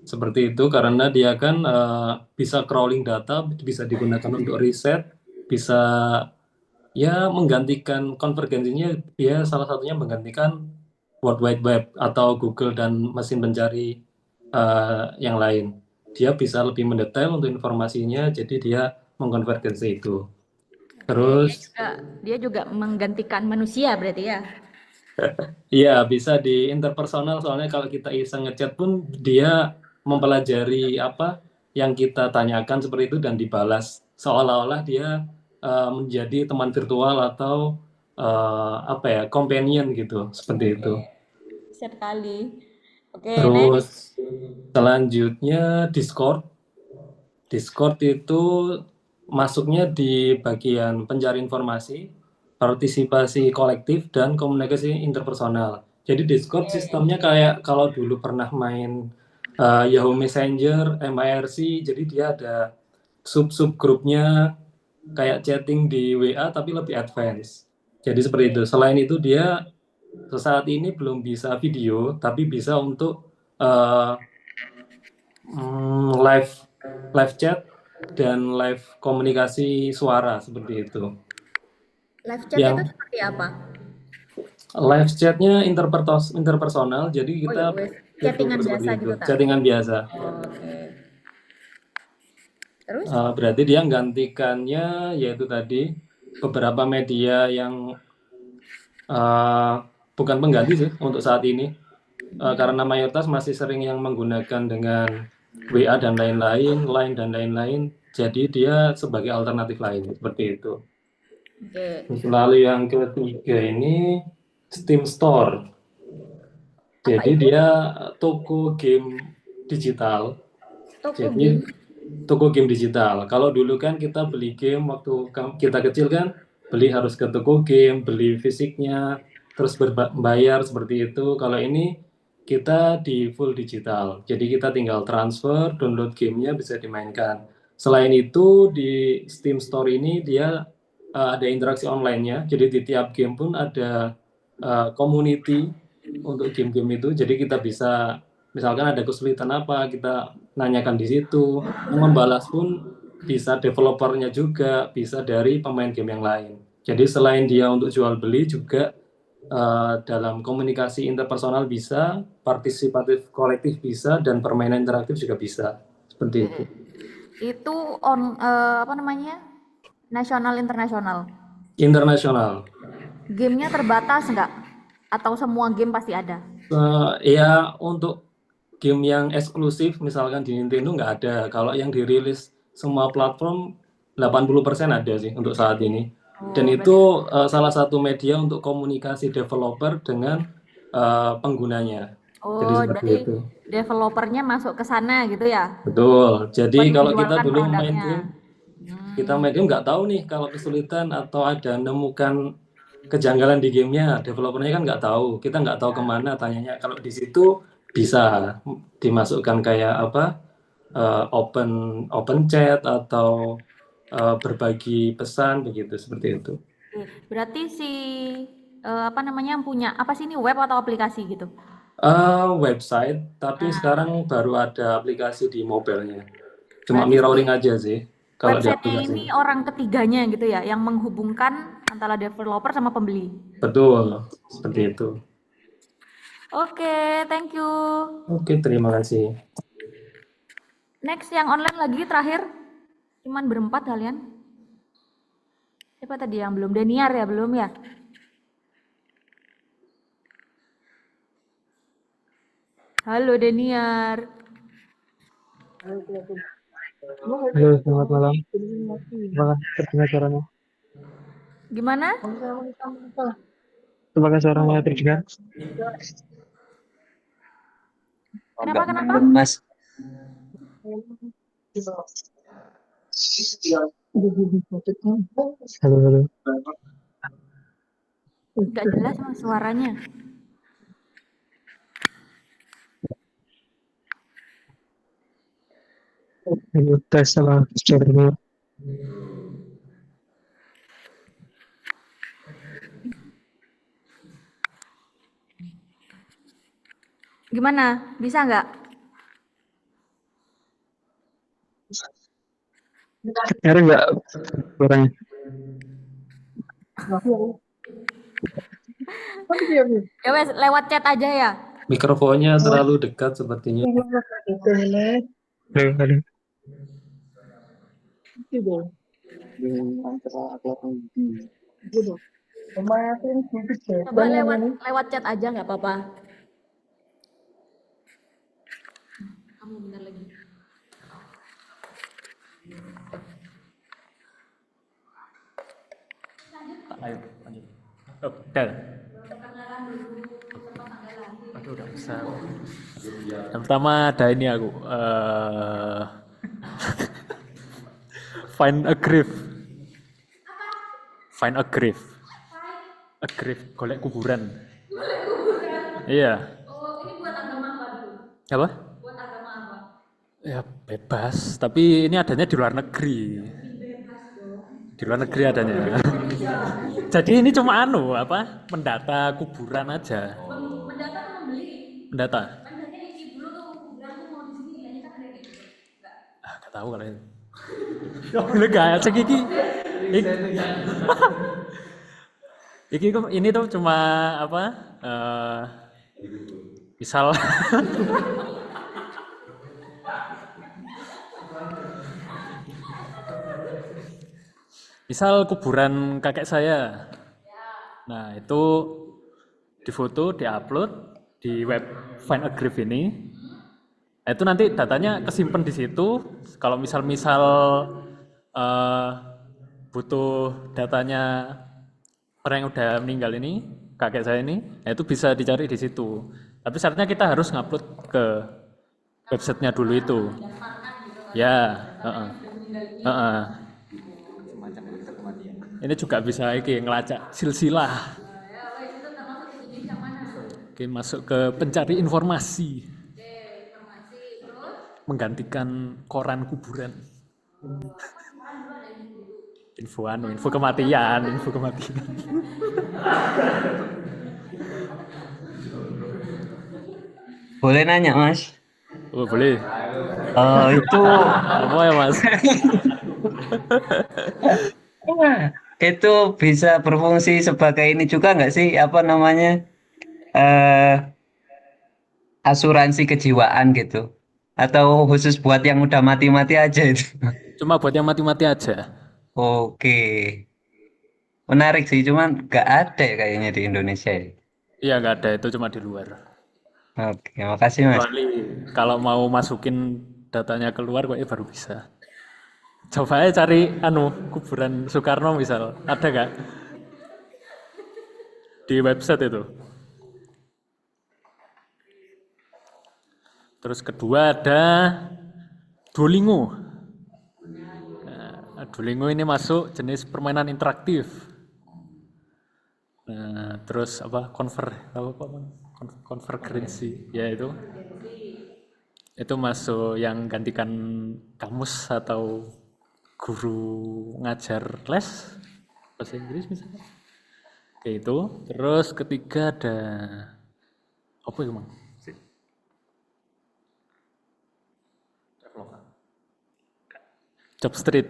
seperti itu karena dia kan bisa crawling data, bisa digunakan untuk riset, bisa ya menggantikan konvergensinya, dia salah satunya menggantikan World Wide Web atau Google dan mesin pencari yang lain. Dia bisa lebih mendetail untuk informasinya, jadi dia mengkonvergensi itu. Terus Dia juga menggantikan manusia berarti ya. iya, bisa di interpersonal, soalnya kalau kita iseng ngechat pun dia mempelajari apa yang kita tanyakan seperti itu dan dibalas seolah-olah dia menjadi teman virtual atau apa ya, companion gitu, seperti itu. Sekali. Oke, Terus selanjutnya Discord. Discord itu masuknya di bagian pencari informasi, partisipasi kolektif, dan komunikasi interpersonal. Jadi Discord sistemnya kayak kalau dulu pernah main Yahoo Messenger, MIRC, jadi dia ada sub-sub grupnya kayak chatting di WA tapi lebih advance. Jadi seperti itu. Selain itu dia saat ini belum bisa video, tapi bisa untuk live chat dan live komunikasi suara seperti itu. live chat itu seperti apa? Live chatnya interpersonal, jadi kita chattingan biasa gitu kan? Chattingan biasa. Oke. Terus? Berarti dia menggantikannya yaitu tadi beberapa media yang bukan pengganti sih untuk saat ini, karena mayoritas masih sering yang menggunakan dengan WA dan lain-lain, Line dan lain-lain. Jadi dia sebagai alternatif lain seperti itu. Oke. Lalu yang ketiga ini Steam Store. Apa Jadi itu? dia toko game digital. Toko Jadi game. toko game digital. Kalau dulu kan kita beli game waktu kita kecil kan beli harus ke toko game, beli fisiknya, terus bayar seperti itu. Kalau ini kita di full digital. Jadi kita tinggal transfer, download gamenya bisa dimainkan. Selain itu di Steam Store ini dia ada interaksi online-nya. Jadi di tiap game pun ada community untuk game-game itu. Jadi kita bisa misalkan ada kesulitan apa, kita nanyakan di situ. Yang membalas pun bisa developernya juga, bisa dari pemain game yang lain. Jadi selain dia untuk jual beli juga dalam komunikasi interpersonal bisa, partisipatif kolektif bisa, dan permainan interaktif juga bisa. Seperti itu. Itu apa namanya? Nasional internasional. Internasional. Gamenya terbatas nggak? Atau semua game pasti ada? Ya untuk game yang eksklusif misalkan di Nintendo nggak ada. Kalau yang dirilis semua platform 80% ada sih untuk saat ini. Dan itu salah satu media untuk komunikasi developer dengan penggunanya. Jadi Oh, seperti berarti itu. developernya masuk ke sana gitu ya? Betul. Jadi Buat kalau kita menjualkan belum main produknya. game, kita main game nggak tahu nih kalau kesulitan atau ada nemukan kejanggalan di gamenya, developernya kan nggak tahu. Kita nggak tahu kemana tanyanya. Kalau di situ bisa dimasukkan kayak apa open chat atau berbagi pesan begitu seperti itu. Oke, berarti si apa namanya yang punya apa sih ini web atau aplikasi gitu? Website, tapi sekarang baru ada aplikasi di mobilenya. Cuma Berarti mirroring aja sih kalau di websitenya aplikasi. ini orang ketiganya gitu ya, yang menghubungkan antara developer sama pembeli. Betul, seperti itu. Oke, thank you. Oke, terima kasih. Next yang online lagi terakhir, cuman berempat kalian. Siapa tadi yang belum? Deniar ya, belum ya? Halo Deniar. Halo, selamat malam. Apakah terdengar suaranya? Gimana? Apakah suaranya terdengar? Kenapa, Agak kenapa? mendem, Mas. Halo, halo. Nggak jelas mas suaranya. Halo, tes sama suaranya. Gimana? Bisa nggak? Ada nggak suaranya? Ya wes, lewat chat aja ya. Mikrofonnya terlalu dekat sepertinya. Halo, halo. Coba lewat chat aja nggak apa-apa. Kamu bentar lagi. Ayo, lanjut. Oh, udah. Aduh, udah bisa. Yang pertama ada ini aku. Find a grave. Find a grave. A grave, golek kuburan. Iya. Oh, ini buat agama apa dulu? Apa? Buat agama apa? Ya bebas, tapi ini adanya di luar negeri. Di luar negeri adanya. Jadi ini cuma mendata kuburan aja. Mendata atau membeli? Mendata. Kan biasanya isi dulu tuh kuburan tuh mau di sini, kayaknya kan ada kayak gitu. Enggak. Gak tahu kalau itu. Lu gak cek iki. Ini tuh cuma misal misal kuburan kakek saya. Nah, itu difoto, diupload di web Find a Grave ini. Nah, itu nanti datanya kesimpan di situ. Kalau misal eh, butuh datanya orang yang udah meninggal ini, kakek saya ini, nah itu bisa dicari di situ. Tapi syaratnya kita harus ngupload ke websitenya dulu itu. Ya, heeh. Semacam filter kematian. Ini juga bisa ngelacak silsilah. Oke, masuk ke pencari informasi. Menggantikan koran kuburan. Info kematian. Boleh nanya, Mas? Oh, boleh. Itu Apa ya, Mas? itu bisa berfungsi sebagai ini juga nggak sih, apa namanya, eh asuransi kejiwaan gitu? Atau khusus buat yang udah mati-mati aja itu? Cuma buat yang mati-mati aja. Oke, menarik sih, cuman nggak ada ya kayaknya di Indonesia ya. Iya, nggak ada, itu cuma di luar. Oke, makasih Mas. Kecuali kalau mau masukin datanya keluar kok baru bisa. Coba aja cari kuburan Soekarno misal, ada nggak di website itu? Terus kedua ada Duolingo. Nah, Duolingo ini masuk jenis permainan interaktif. Nah, terus konvergensi, ya itu masuk yang gantikan kamus atau guru ngajar les bahasa Inggris misalnya. Oke, itu. Terus ketiga ada apa ya, Bang? Job Street.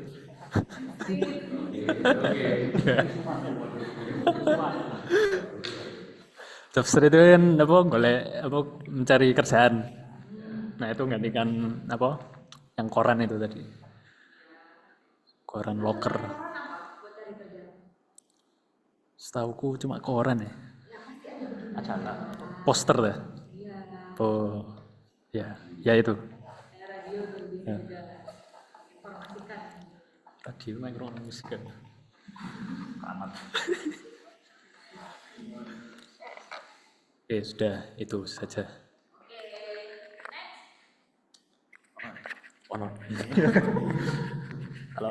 Job Street itu kan mencari kerjaan. Nah, itu gantikan yang koran itu tadi. Koran loker. Setauku cuma koran ya. Poster deh. Oh, ya itu. Ya. Radio mikro musik. Oke, sudah itu saja. Kalau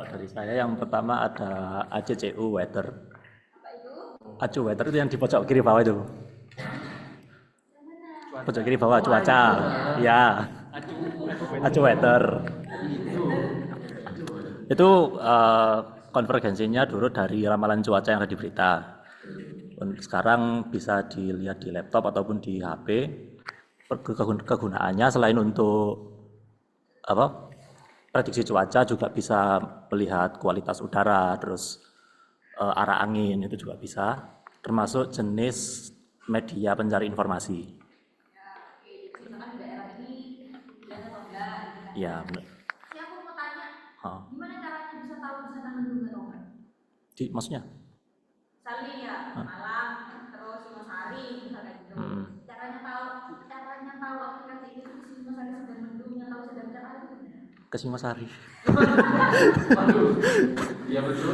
dari saya yang pertama ada ACCU Weather. ACU Weather itu yang di pojok kiri bawah itu. Pojok kiri bawah cuaca. Ya. ACU Weather. Itu konvergensinya dulu dari ramalan cuaca yang ada di berita. Sekarang bisa dilihat di laptop ataupun di HP. Kegunaannya selain untuk prediksi cuaca juga bisa melihat kualitas udara, terus arah angin itu juga bisa, termasuk jenis media pencari informasi. Ya, benar. Aku mau tanya, gimana caranya bisa tahu di sana mendung atau enggak? Maksudnya? Misalnya ya Malang, terus Singosari, misalnya gitu. Caranya tahu aplikasi itu di Singosari sedang mendung atau sedang cerah itu. Ke Singosari. Iya betul.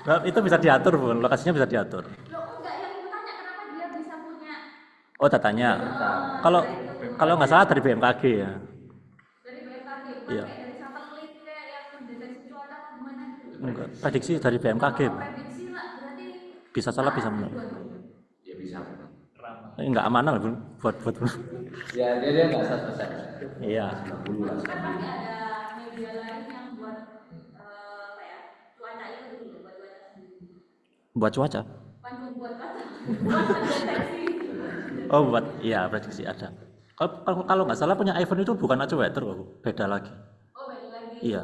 Nah, itu bisa diatur, Bun. Lokasinya bisa diatur. Loh, enggak, yang aku tanya kenapa dia bisa punya. Oh, datanya. Kalau nggak salah dari BMKG ya. Dari BMKG, Iya. dari satelit kayak yang mendeteksi cuaca gimana gitu. Enggak, prediksi dari BMKG. Prediksi lah, berarti Bisa salah, bisa benar. Ya bisa. Enggak amanah buat. Ya dia nggak 100%. Iya. kan pasti ada media lain yang buat cuaca itu gitu, buat cuaca sendiri. Buat cuaca. Bukan buat cuaca, buat deteksi. Oh, buat prediksi ada. Kalau nggak salah punya iPhone itu bukan ACU Weather, beda lagi. Oh, beda lagi. Iya.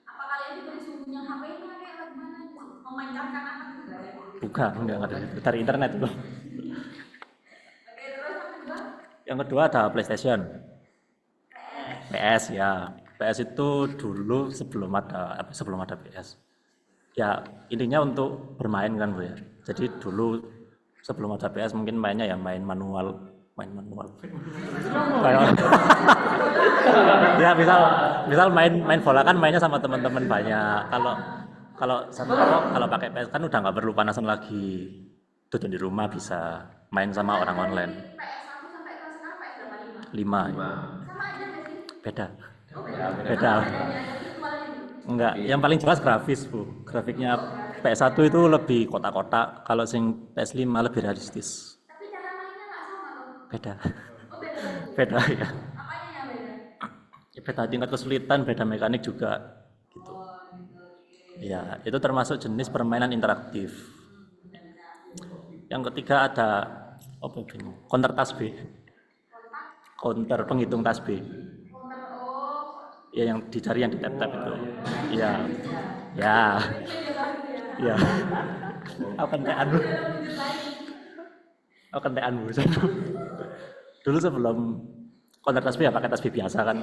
Apa kalian itu dari suhunya HP-nya kayak gimana? Memancarkan apa gitu ya? Bukan, enggak ada itu. Dari internet itu. Oke, terus yang kedua? Yang kedua ada PlayStation. PS ya. PS itu dulu sebelum ada PS. Ya, intinya untuk bermain kan, Bu ya. Jadi dulu sebelum ada PS mungkin mainnya ya main manual main manual. Kayak- ya misal main bola kan mainnya sama teman-teman banyak. Kalau kalau pakai PS kan udah nggak perlu panasan lagi. Duduk di rumah bisa main sama orang online. 5. Beda. Beda. Enggak, yang paling jelas grafis, Bu. Grafiknya PS1 itu lebih kotak-kotak, kalau sing PS5 lebih realistis. Beda. Beda ya. Ya, beda tingkat kesulitan, beda mekanik juga gitu. Ya, itu termasuk jenis permainan interaktif. Yang ketiga ada apa ini? Counter tasbih. Counter penghitung tasbih. Ya yang dicari yang di tab-tab itu. Iya. Ya. Ya. Apa kenteanmu? Apa kenteanmu? Dulu sebelum counter tasbih ya pakai tasbih biasa kan.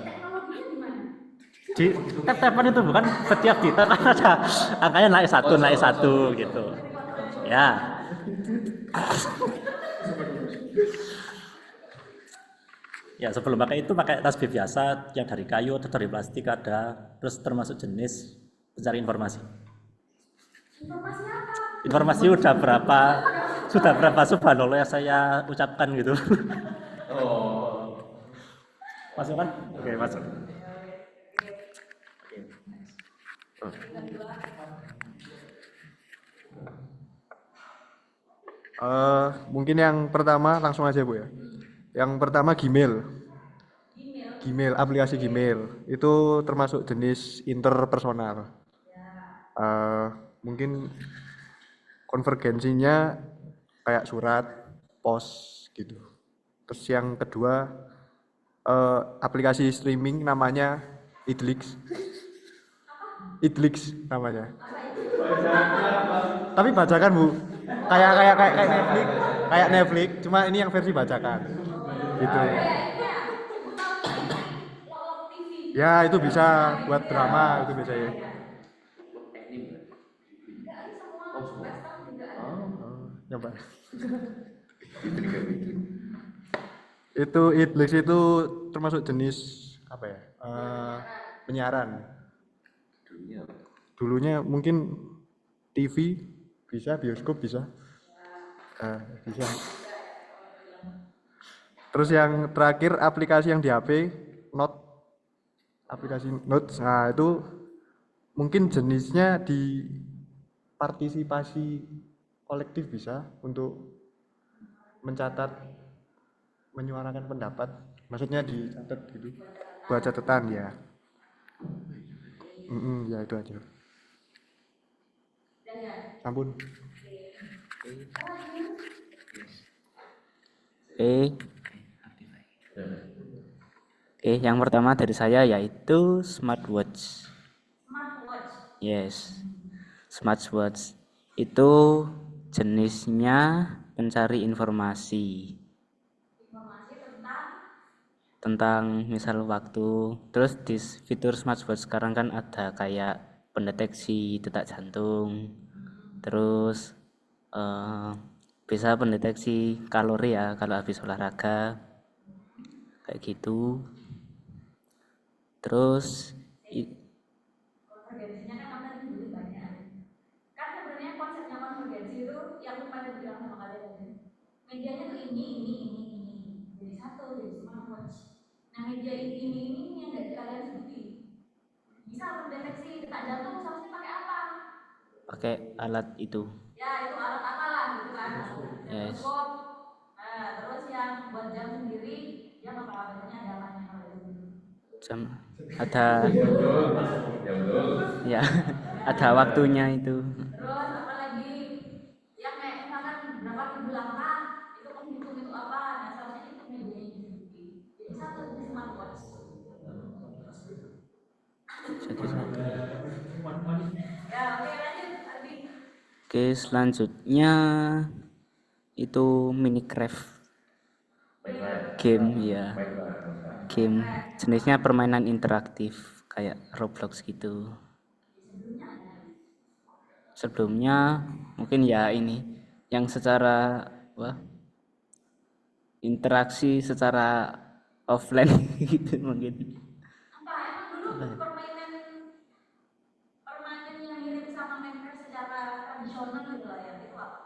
Di tab-taban itu bukan setiap di tab kan ada angkanya naik satu gitu. Ya. Ya sebelum pakai itu pakai tasbih biasa yang dari kayu atau dari plastik ada, terus termasuk jenis pencari informasi. Informasi sudah berapa subhanallah yang saya ucapkan gitu. Oh. Masuk kan? Oke, masuk. Mungkin yang pertama langsung aja Bu ya. Yang pertama Gmail. Gmail, aplikasi Gmail itu termasuk jenis interpersonal. Mungkin konvergensinya kayak surat, pos gitu. Terus yang kedua aplikasi streaming namanya Idlix. Idlix namanya. Tapi bacakan Bu. Kayak Netflix, cuma ini yang versi bacakan. Gitu. Ya, itu bisa buat drama, itu bisa ya. Coba. Itu Idlix itu termasuk jenis apa ya? Penyiaran. Dulunya mungkin TV bisa, bioskop bisa. Bisa. Terus yang terakhir aplikasi yang di HP, aplikasi Notes. Nah, itu mungkin jenisnya di partisipasi kolektif bisa untuk mencatat, menyuarakan pendapat. Maksudnya dicatat gitu. Buat catatan ya. Ya itu aja. Ampun. Oke, yang pertama dari saya yaitu smartwatch. Yes, smartwatch itu jenisnya pencari informasi tentang misal waktu. Terus di fitur smartwatch sekarang kan ada kayak pendeteksi detak jantung, terus bisa pendeteksi kalori ya kalau habis olahraga kayak gitu. Terus konvergensinya kan tadi dulu banyak. Kan sebenarnya konsepnya konvergensi itu yang pada bilang sama kalian. Medianya tuh ini. Jadi satu, jadi smartwatch. Nah media ini yang dari kalian sebutin. Bisa mendeteksi detak jantung seharusnya pakai apa? pakai alat itu. Ya itu alat apalah gitu kan. Yes. Nah terus yang buat jam sendiri dia bakal biasanya ada apanya kalau itu. Jam ada ya ada waktunya itu. Terus apa lagi yang kayak misalkan berapa ribu langkah itu penghitung itu apa? Nah seharusnya itu medianya disebutin. Jadi satu di smartwatch. Jadi satu. Ya oke lanjut Ardi. Oke, selanjutnya itu Minecraft. Game ya. Game jenisnya permainan interaktif kayak Roblox gitu. Sebelumnya mungkin ya ini yang secara interaksi secara offline gitu mungkin. Apa emang dulu permainan yang mirip sama Minecraft secara tradisional gitu lah ya, itu apa?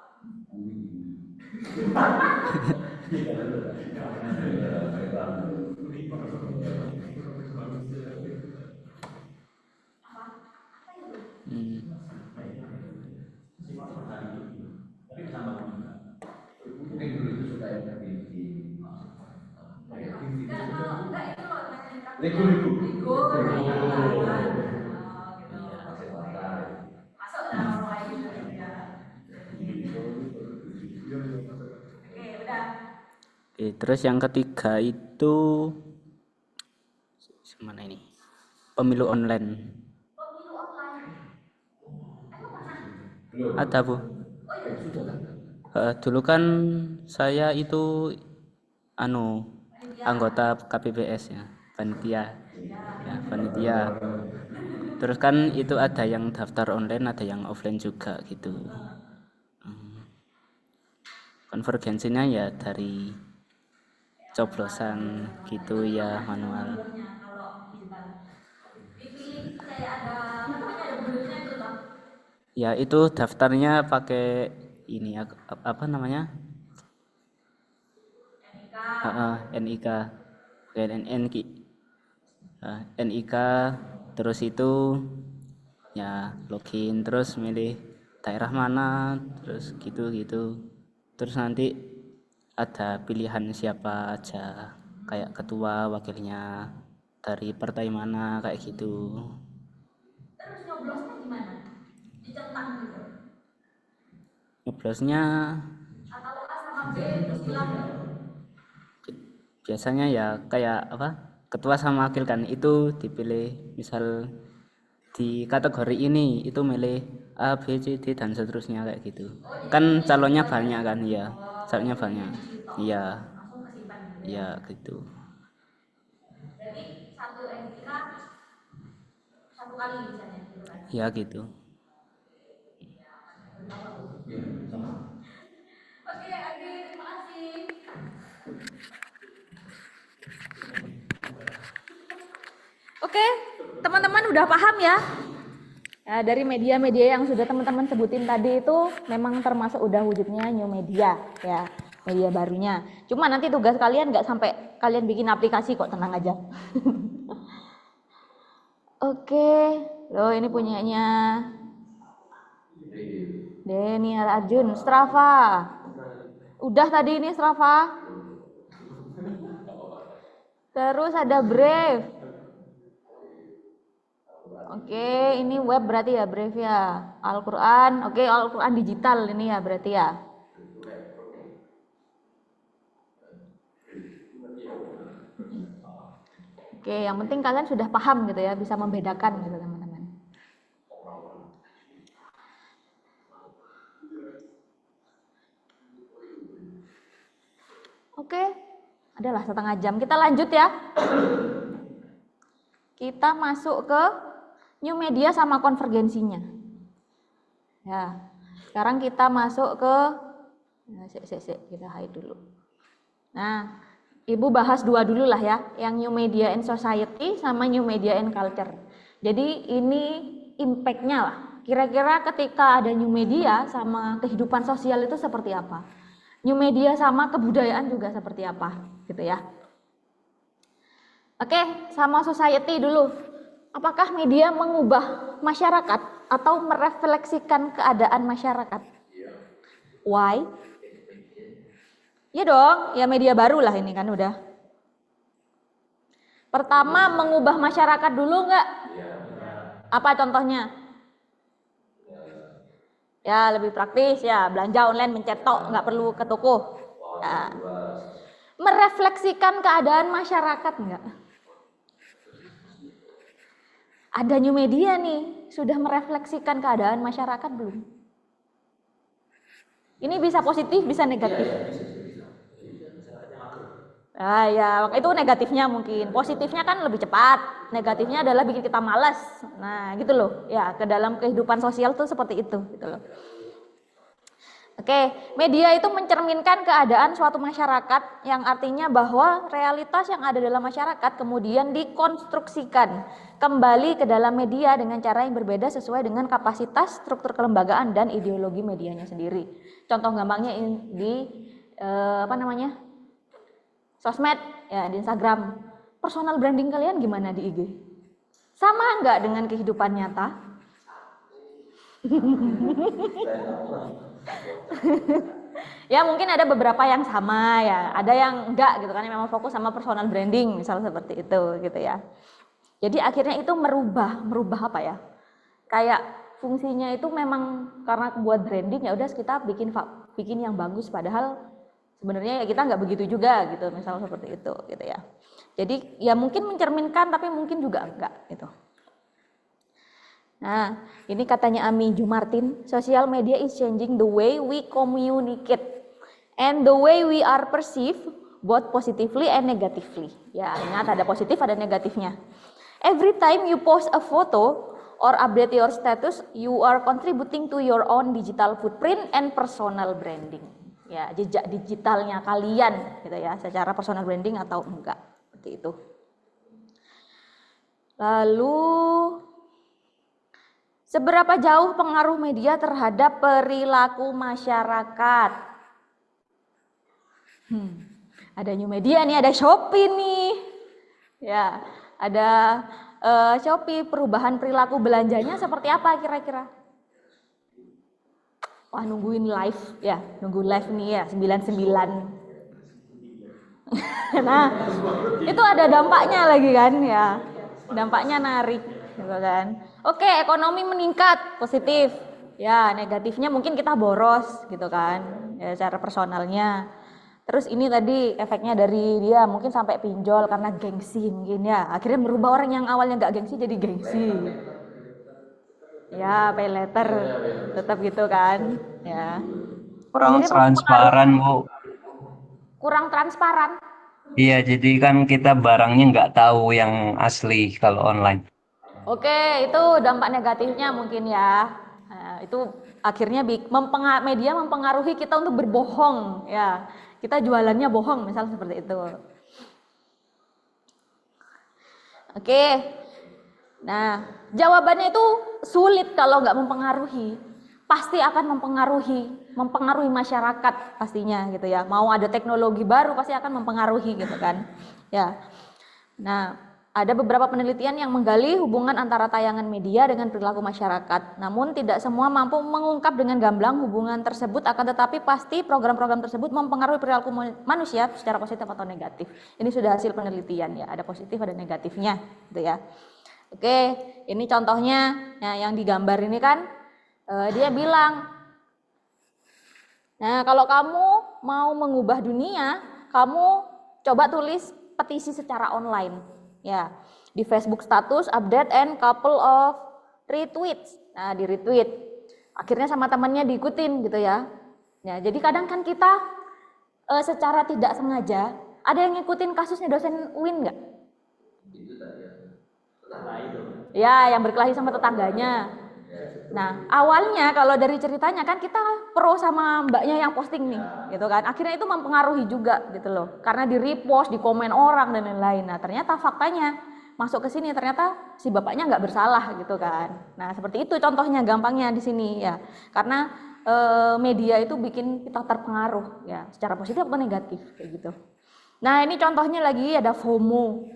Oke, terus yang ketiga itu mana ini? Pemilu online. Ada Bu. Dulu kan saya itu anggota KPPS ya, panitia. Ya, panitia. Terus kan itu ada yang daftar online, ada yang offline juga gitu. Konvergensinya ya dari coblosan gitu ya, manual. Ya itu daftarnya pakai ini apa namanya? NIK. NIK terus itu ya login, terus milih daerah mana, terus gitu. Terus nanti ada pilihan siapa aja, kayak ketua, wakilnya dari partai mana, kayak gitu. Terus nyoblosnya gimana? Dicentang gitu? Nyoblosnya Atau A sama B terus hilang gitu? biasanya ya kayak apa, ketua sama wakil kan itu dipilih, misal di kategori ini itu milih A, B, C, D dan seterusnya kayak gitu. Kan calonnya banyak kan, ya calonnya banyak. Iya. Iya gitu. Jadi satu NIK satu kali misalnya gitu kan? Ya gitu. Oke, Adi, terima kasih. Oke, teman-teman udah paham ya? Ya, dari media-media yang sudah teman-teman sebutin tadi itu memang termasuk udah wujudnya new media ya, media barunya. Cuma nanti tugas kalian nggak sampai kalian bikin aplikasi kok, tenang aja. Oke, loh ini punyanya Daniel Arjun, Strava. Udah tadi ini Strava. Terus ada Brave. Oke, ini web berarti ya Brave ya. Al-Quran, oke Al-Quran digital ini ya berarti ya. Oke, yang penting kalian sudah paham gitu ya, bisa membedakan gitu teman-teman. Oke, adalah setengah jam. Kita lanjut ya. Kita masuk ke new media sama konvergensinya. Ya, sekarang kita masuk ke, kita hide dulu. Nah, Ibu bahas dua dulu lah ya, yang new media and society sama new media and culture. Jadi ini impact-nya lah. Kira-kira ketika ada new media sama kehidupan sosial itu seperti apa? New media sama kebudayaan juga seperti apa, gitu ya. Oke, sama society dulu. Apakah media mengubah masyarakat atau merefleksikan keadaan masyarakat? Why? Ya dong, ya media baru lah ini kan udah. Pertama, mengubah masyarakat dulu enggak? Apa contohnya? Ya lebih praktis ya, belanja online mencetok, nggak perlu ke toko. Ya. Merefleksikan keadaan masyarakat enggak? Ada new media nih, sudah merefleksikan keadaan masyarakat belum? Ini bisa positif, bisa negatif. Ah ya, itu negatifnya mungkin. Positifnya kan lebih cepat, negatifnya adalah bikin kita malas. Nah, gitu loh. Ya, ke dalam kehidupan sosial tuh seperti itu, gitu loh. Oke, media itu mencerminkan keadaan suatu masyarakat yang artinya bahwa realitas yang ada dalam masyarakat kemudian dikonstruksikan kembali ke dalam media dengan cara yang berbeda sesuai dengan kapasitas, struktur kelembagaan dan ideologi medianya sendiri. Contoh gampangnya di sosmed ya, di Instagram. Personal branding kalian gimana di IG? Sama enggak dengan kehidupan nyata? Ya mungkin ada beberapa yang sama ya, ada yang enggak gitu kan, yang memang fokus sama personal branding misalnya seperti itu gitu ya. Jadi akhirnya itu merubah apa ya? Kayak fungsinya itu memang karena buat branding ya udah kita bikin yang bagus, padahal sebenarnya ya kita nggak begitu juga gitu, misalnya seperti itu gitu ya. Jadi ya mungkin mencerminkan tapi mungkin juga enggak gitu. Nah, ini katanya Ami Jumartin, social media is changing the way we communicate and the way we are perceived both positively and negatively. Ya, ingat ada positif ada negatifnya. Every time you post a photo or update your status, you are contributing to your own digital footprint and personal branding. Ya, jejak digitalnya kalian gitu ya, secara personal branding atau enggak, seperti itu. Lalu seberapa jauh pengaruh media terhadap perilaku masyarakat? Ada new media nih, ada Shopee nih. Ya, ada Shopee, perubahan perilaku belanjanya seperti apa kira-kira? Wah, nungguin live ya, nunggu live nih ya, 99. Nah, itu ada dampaknya lagi kan ya. Dampaknya narik gitu kan. Oke, ekonomi meningkat, positif. Ya, negatifnya mungkin kita boros gitu kan. Ya, secara personalnya. Terus ini tadi efeknya dari dia mungkin sampai pinjol karena gengsi mungkin ya. Akhirnya merubah orang yang awalnya nggak gengsi jadi gengsi. Ya, pay letter tetap gitu kan. Ya. Kurang Ini transparan, Bu. kurang transparan. Iya, jadi kan kita barangnya nggak tahu yang asli kalau online. Oke, itu dampak negatifnya mungkin ya. Nah, itu akhirnya media mempengaruhi kita untuk berbohong ya. Kita jualannya bohong misalnya seperti itu. Oke. Nah, jawabannya itu sulit kalau nggak mempengaruhi. Pasti akan mempengaruhi masyarakat pastinya gitu ya. Mau ada teknologi baru pasti akan mempengaruhi gitu kan. Ya. Nah, ada beberapa penelitian yang menggali hubungan antara tayangan media dengan perilaku masyarakat. Namun tidak semua mampu mengungkap dengan gamblang hubungan tersebut, akan tetapi pasti program-program tersebut mempengaruhi perilaku manusia secara positif atau negatif. Ini sudah hasil penelitian ya, ada positif ada negatifnya gitu ya. Oke, ini contohnya nah, yang digambar ini kan dia bilang, nah kalau kamu mau mengubah dunia, kamu coba tulis petisi secara online. Ya, di Facebook status, update and couple of retweets. Nah, di retweet. Akhirnya sama temannya diikutin gitu ya. Ya, jadi kadang kan kita secara tidak sengaja ada yang ngikutin kasusnya dosen UIN nggak? Itu tadi ya. Ya, yang berkelahi sama tetangganya. Nah, awalnya kalau dari ceritanya kan kita pro sama mbaknya yang posting nih, gitu kan. Akhirnya itu mempengaruhi juga gitu loh. Karena di repost, di komen orang dan lain-lain. Nah, ternyata faktanya masuk ke sini ternyata si bapaknya nggak bersalah gitu kan. Nah, seperti itu contohnya gampangnya di sini ya. Karena media itu bikin kita terpengaruh ya, secara positif atau negatif kayak gitu. Nah, ini contohnya lagi ada FOMO.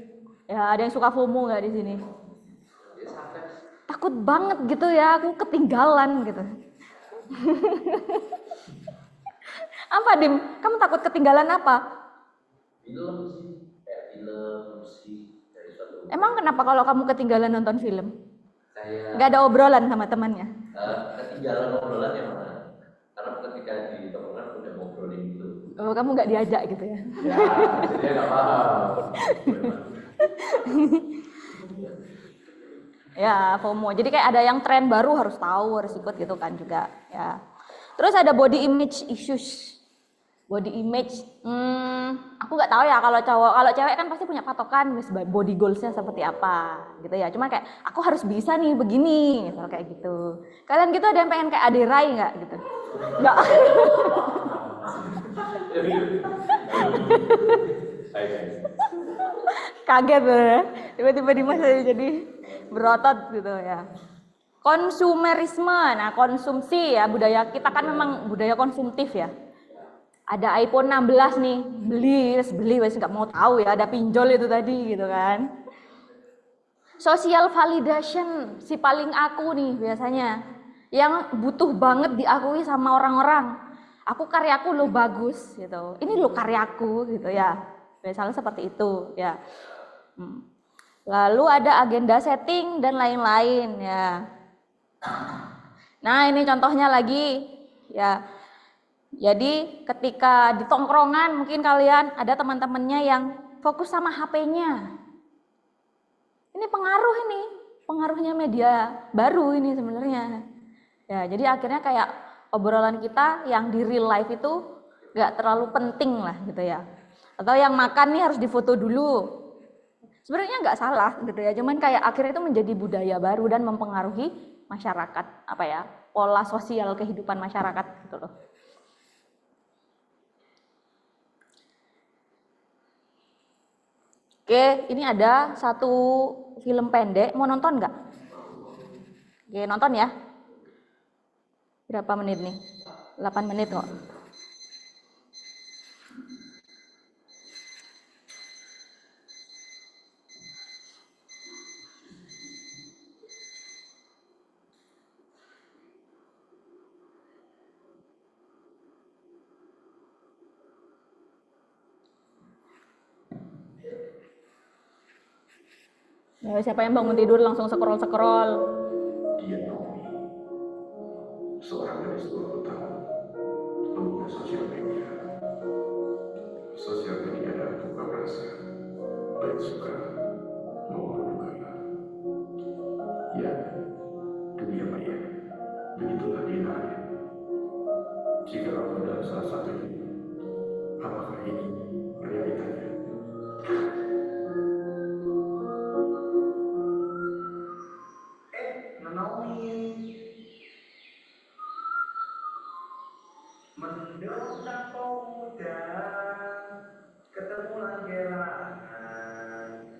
Ya, ada yang suka FOMO nggak di sini? Takut banget gitu ya, aku ketinggalan gitu. Apa Dim? Kamu takut ketinggalan apa? Film sih, kayak film, musik, dari suatu. Emang kenapa kalau kamu ketinggalan nonton film? Kayak Gak ada obrolan sama temannya? ketinggalan obrolan yang mana? Karena ketika di tongkrongan udah ngobrolin itu. Oh, kamu gak diajak gitu ya? Ya, dia nggak paham. Ya, FOMO. Jadi kayak ada yang tren baru harus tahu, harus ikut gitu kan juga. Ya. Terus ada body image issues. Body image, aku nggak tahu ya kalau cowok, kalau cewek kan pasti punya patokan body goalsnya seperti apa, gitu ya. Cuma kayak aku harus bisa nih begini, gitu kayak gitu. Kalian gitu ada yang pengen kayak Ade Rai nggak gitu? Enggak. Kaget ya. Tiba-tiba Dimas jadi berotot gitu ya. Konsumerisme, nah konsumsi ya, budaya kita kan memang budaya konsumtif ya. Ada iPhone 16 nih, beli wes nggak mau tahu ya, ada pinjol itu tadi gitu kan. Social validation, si paling aku nih biasanya, yang butuh banget diakui sama orang-orang. Aku karyaku lo bagus gitu, ini lo karyaku gitu ya, misalnya seperti itu ya. Lalu ada agenda setting dan lain-lain ya. Nah ini contohnya lagi ya. Jadi ketika di tongkrongan mungkin kalian ada teman-temannya yang fokus sama HP-nya. Ini pengaruhnya media baru ini sebenarnya. Ya jadi akhirnya kayak obrolan kita yang di real life itu gak terlalu penting lah gitu ya. Atau yang makan nih harus difoto dulu. Sebenarnya nggak salah gitu ya, cuman kayak akhirnya itu menjadi budaya baru dan mempengaruhi masyarakat, apa ya, pola sosial kehidupan masyarakat gitu loh. Oke, ini ada satu film pendek, mau nonton nggak? Oke, nonton ya. Berapa menit nih? 8 menit kok. Ya, siapa yang bangun tidur langsung scroll-scroll? Dia Naomi, seorang gadis 20 tahun, pengguna sosial media. Sosial media adalah buka rasa, baik suka maupun duka. Ya, dunia maya, begitulah dia hadir. Jika kamu adalah salah satunya, apakah ini realitanya? Naomi mendongkrak pemuda ketemu lagi lanang.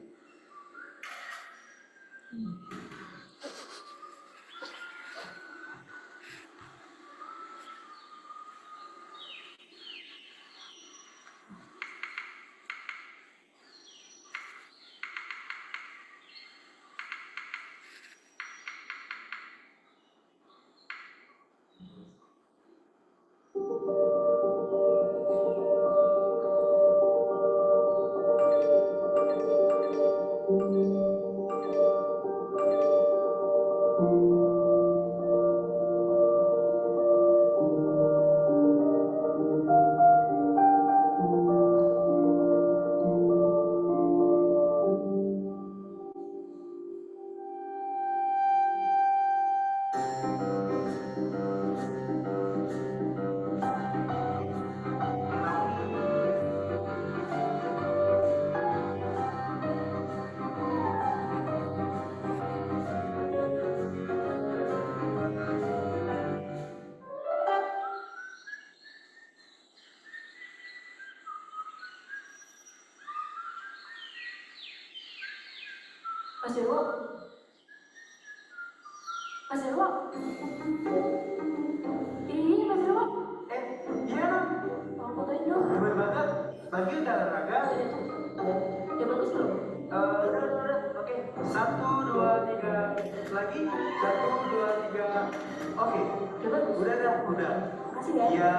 Mas Dewo, Mas Dewo, ini Mas Dewo. Iya dong. Mau fotoin dong. Gemes banget. Bagi udah olahraga. Ya bagus loh. Udah. Oke. 1, 2, 3. Lagi. 1, 2, 3. Oke. Udah bagus. Udah. Makasih ya. Iya.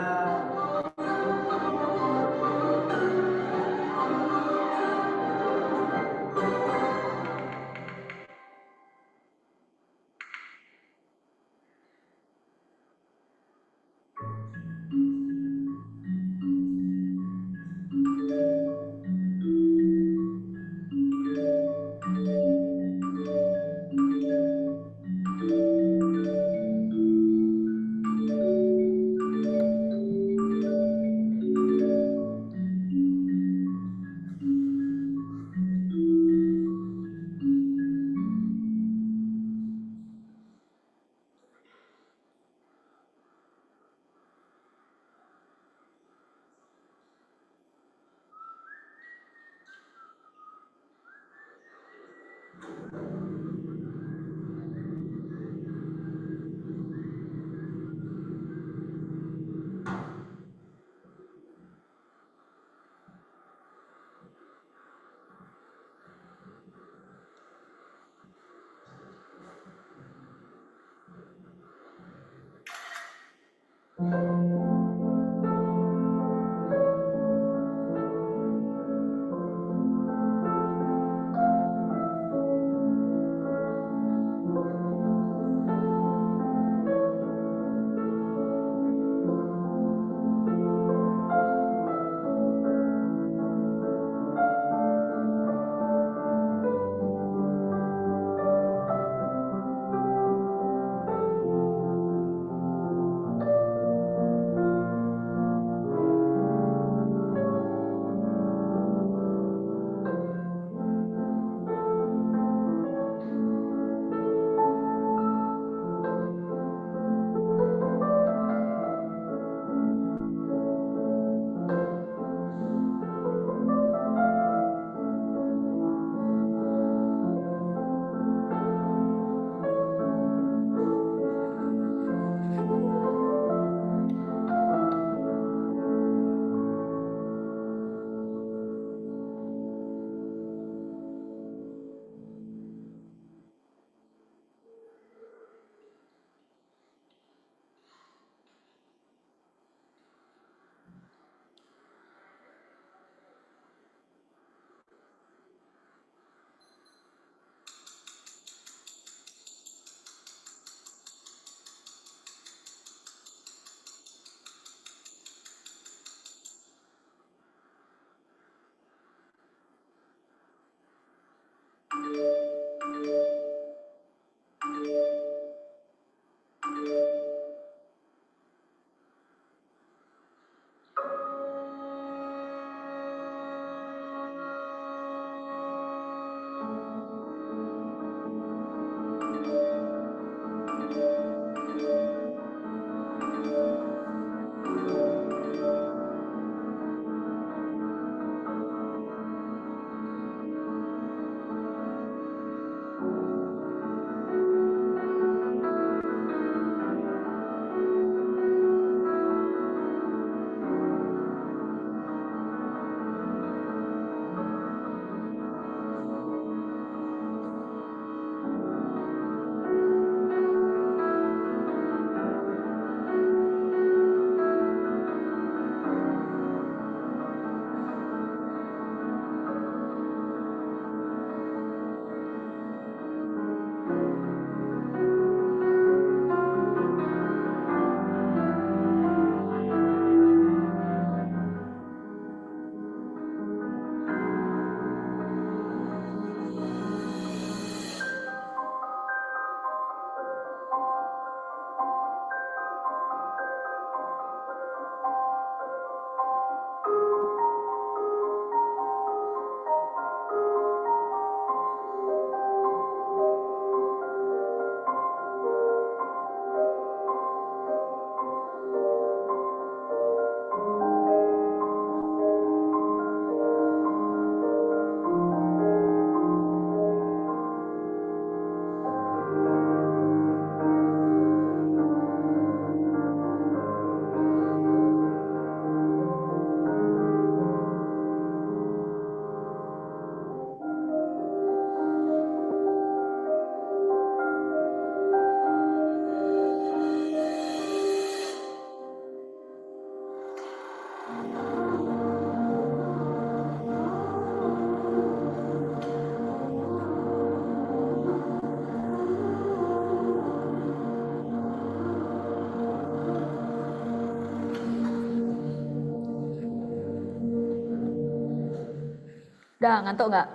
Udah ngantuk nggak?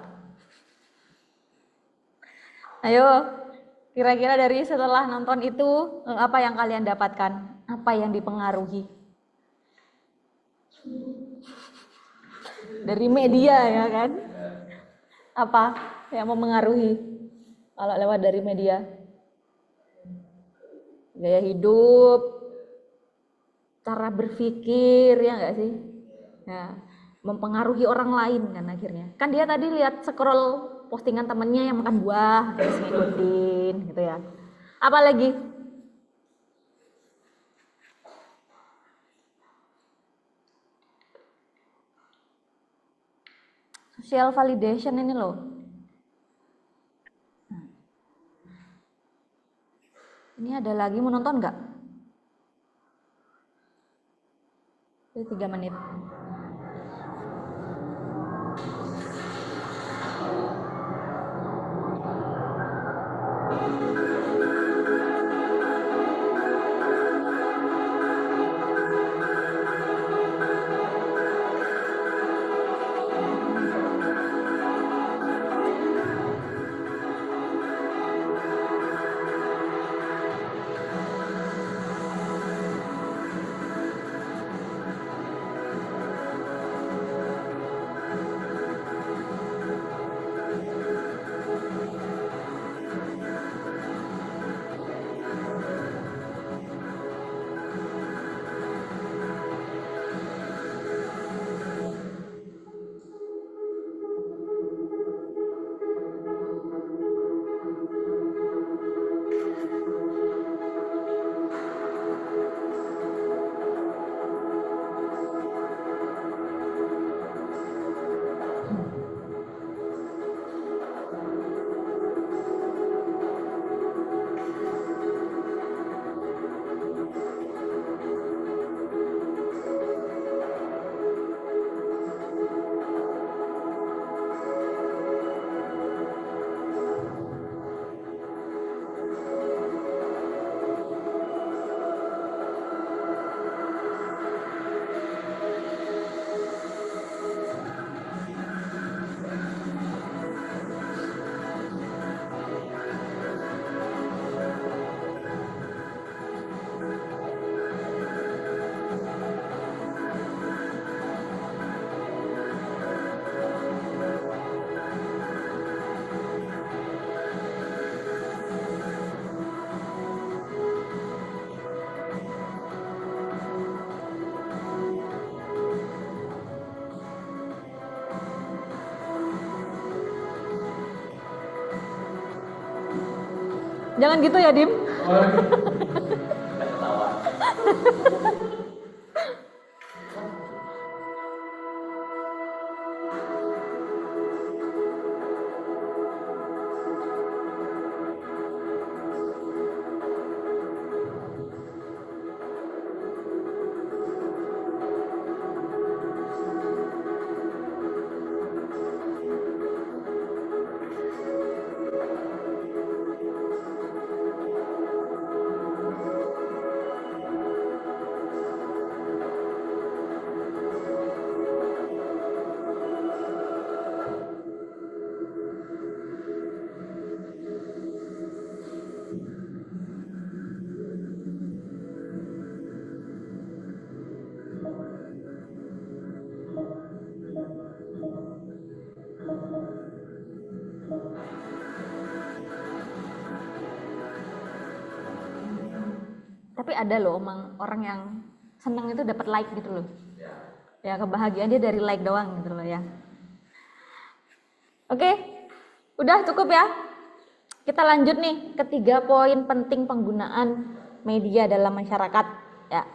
Ayo, kira-kira dari setelah nonton itu apa yang kalian dapatkan? Apa yang dipengaruhi? Dari media ya kan? Apa yang mempengaruhi kalau lewat dari media? Gaya hidup, cara berpikir, ya nggak sih? Ya, mempengaruhi orang lain kan akhirnya. Kan dia tadi lihat scroll postingan temennya yang makan buah, terus ngikutin gitu ya. Apa lagi? Social validation ini loh. Ini ada lagi, mau nonton nggak? Ini 3 menit. Jangan gitu ya, Dim. Tapi ada loh emang orang yang seneng itu dapat like gitu loh. Ya kebahagiaan dia dari like doang gitu loh ya. Oke, udah cukup ya. Kita lanjut nih ke 3 poin penting penggunaan media dalam masyarakat ya.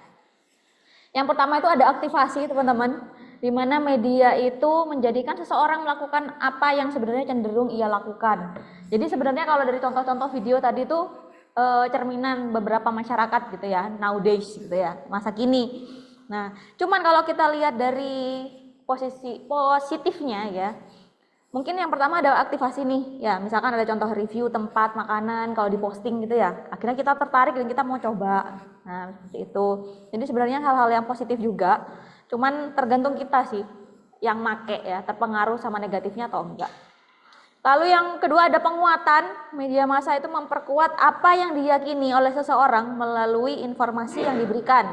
Yang pertama itu ada aktivasi teman-teman, di mana media itu menjadikan seseorang melakukan apa yang sebenarnya cenderung ia lakukan. Jadi sebenarnya kalau dari contoh-contoh video tadi tuh cerminan beberapa masyarakat gitu ya, nowadays gitu ya, masa kini. Nah, cuman kalau kita lihat dari posisi positifnya ya, mungkin yang pertama ada aktivasi nih, ya misalkan ada contoh review tempat makanan kalau diposting gitu ya, akhirnya kita tertarik dan kita mau coba. Nah, seperti itu. Jadi sebenarnya hal-hal yang positif juga, cuman tergantung kita sih yang make ya, terpengaruh sama negatifnya atau enggak. Lalu yang kedua ada penguatan. Media massa itu memperkuat apa yang diyakini oleh seseorang melalui informasi yang diberikan.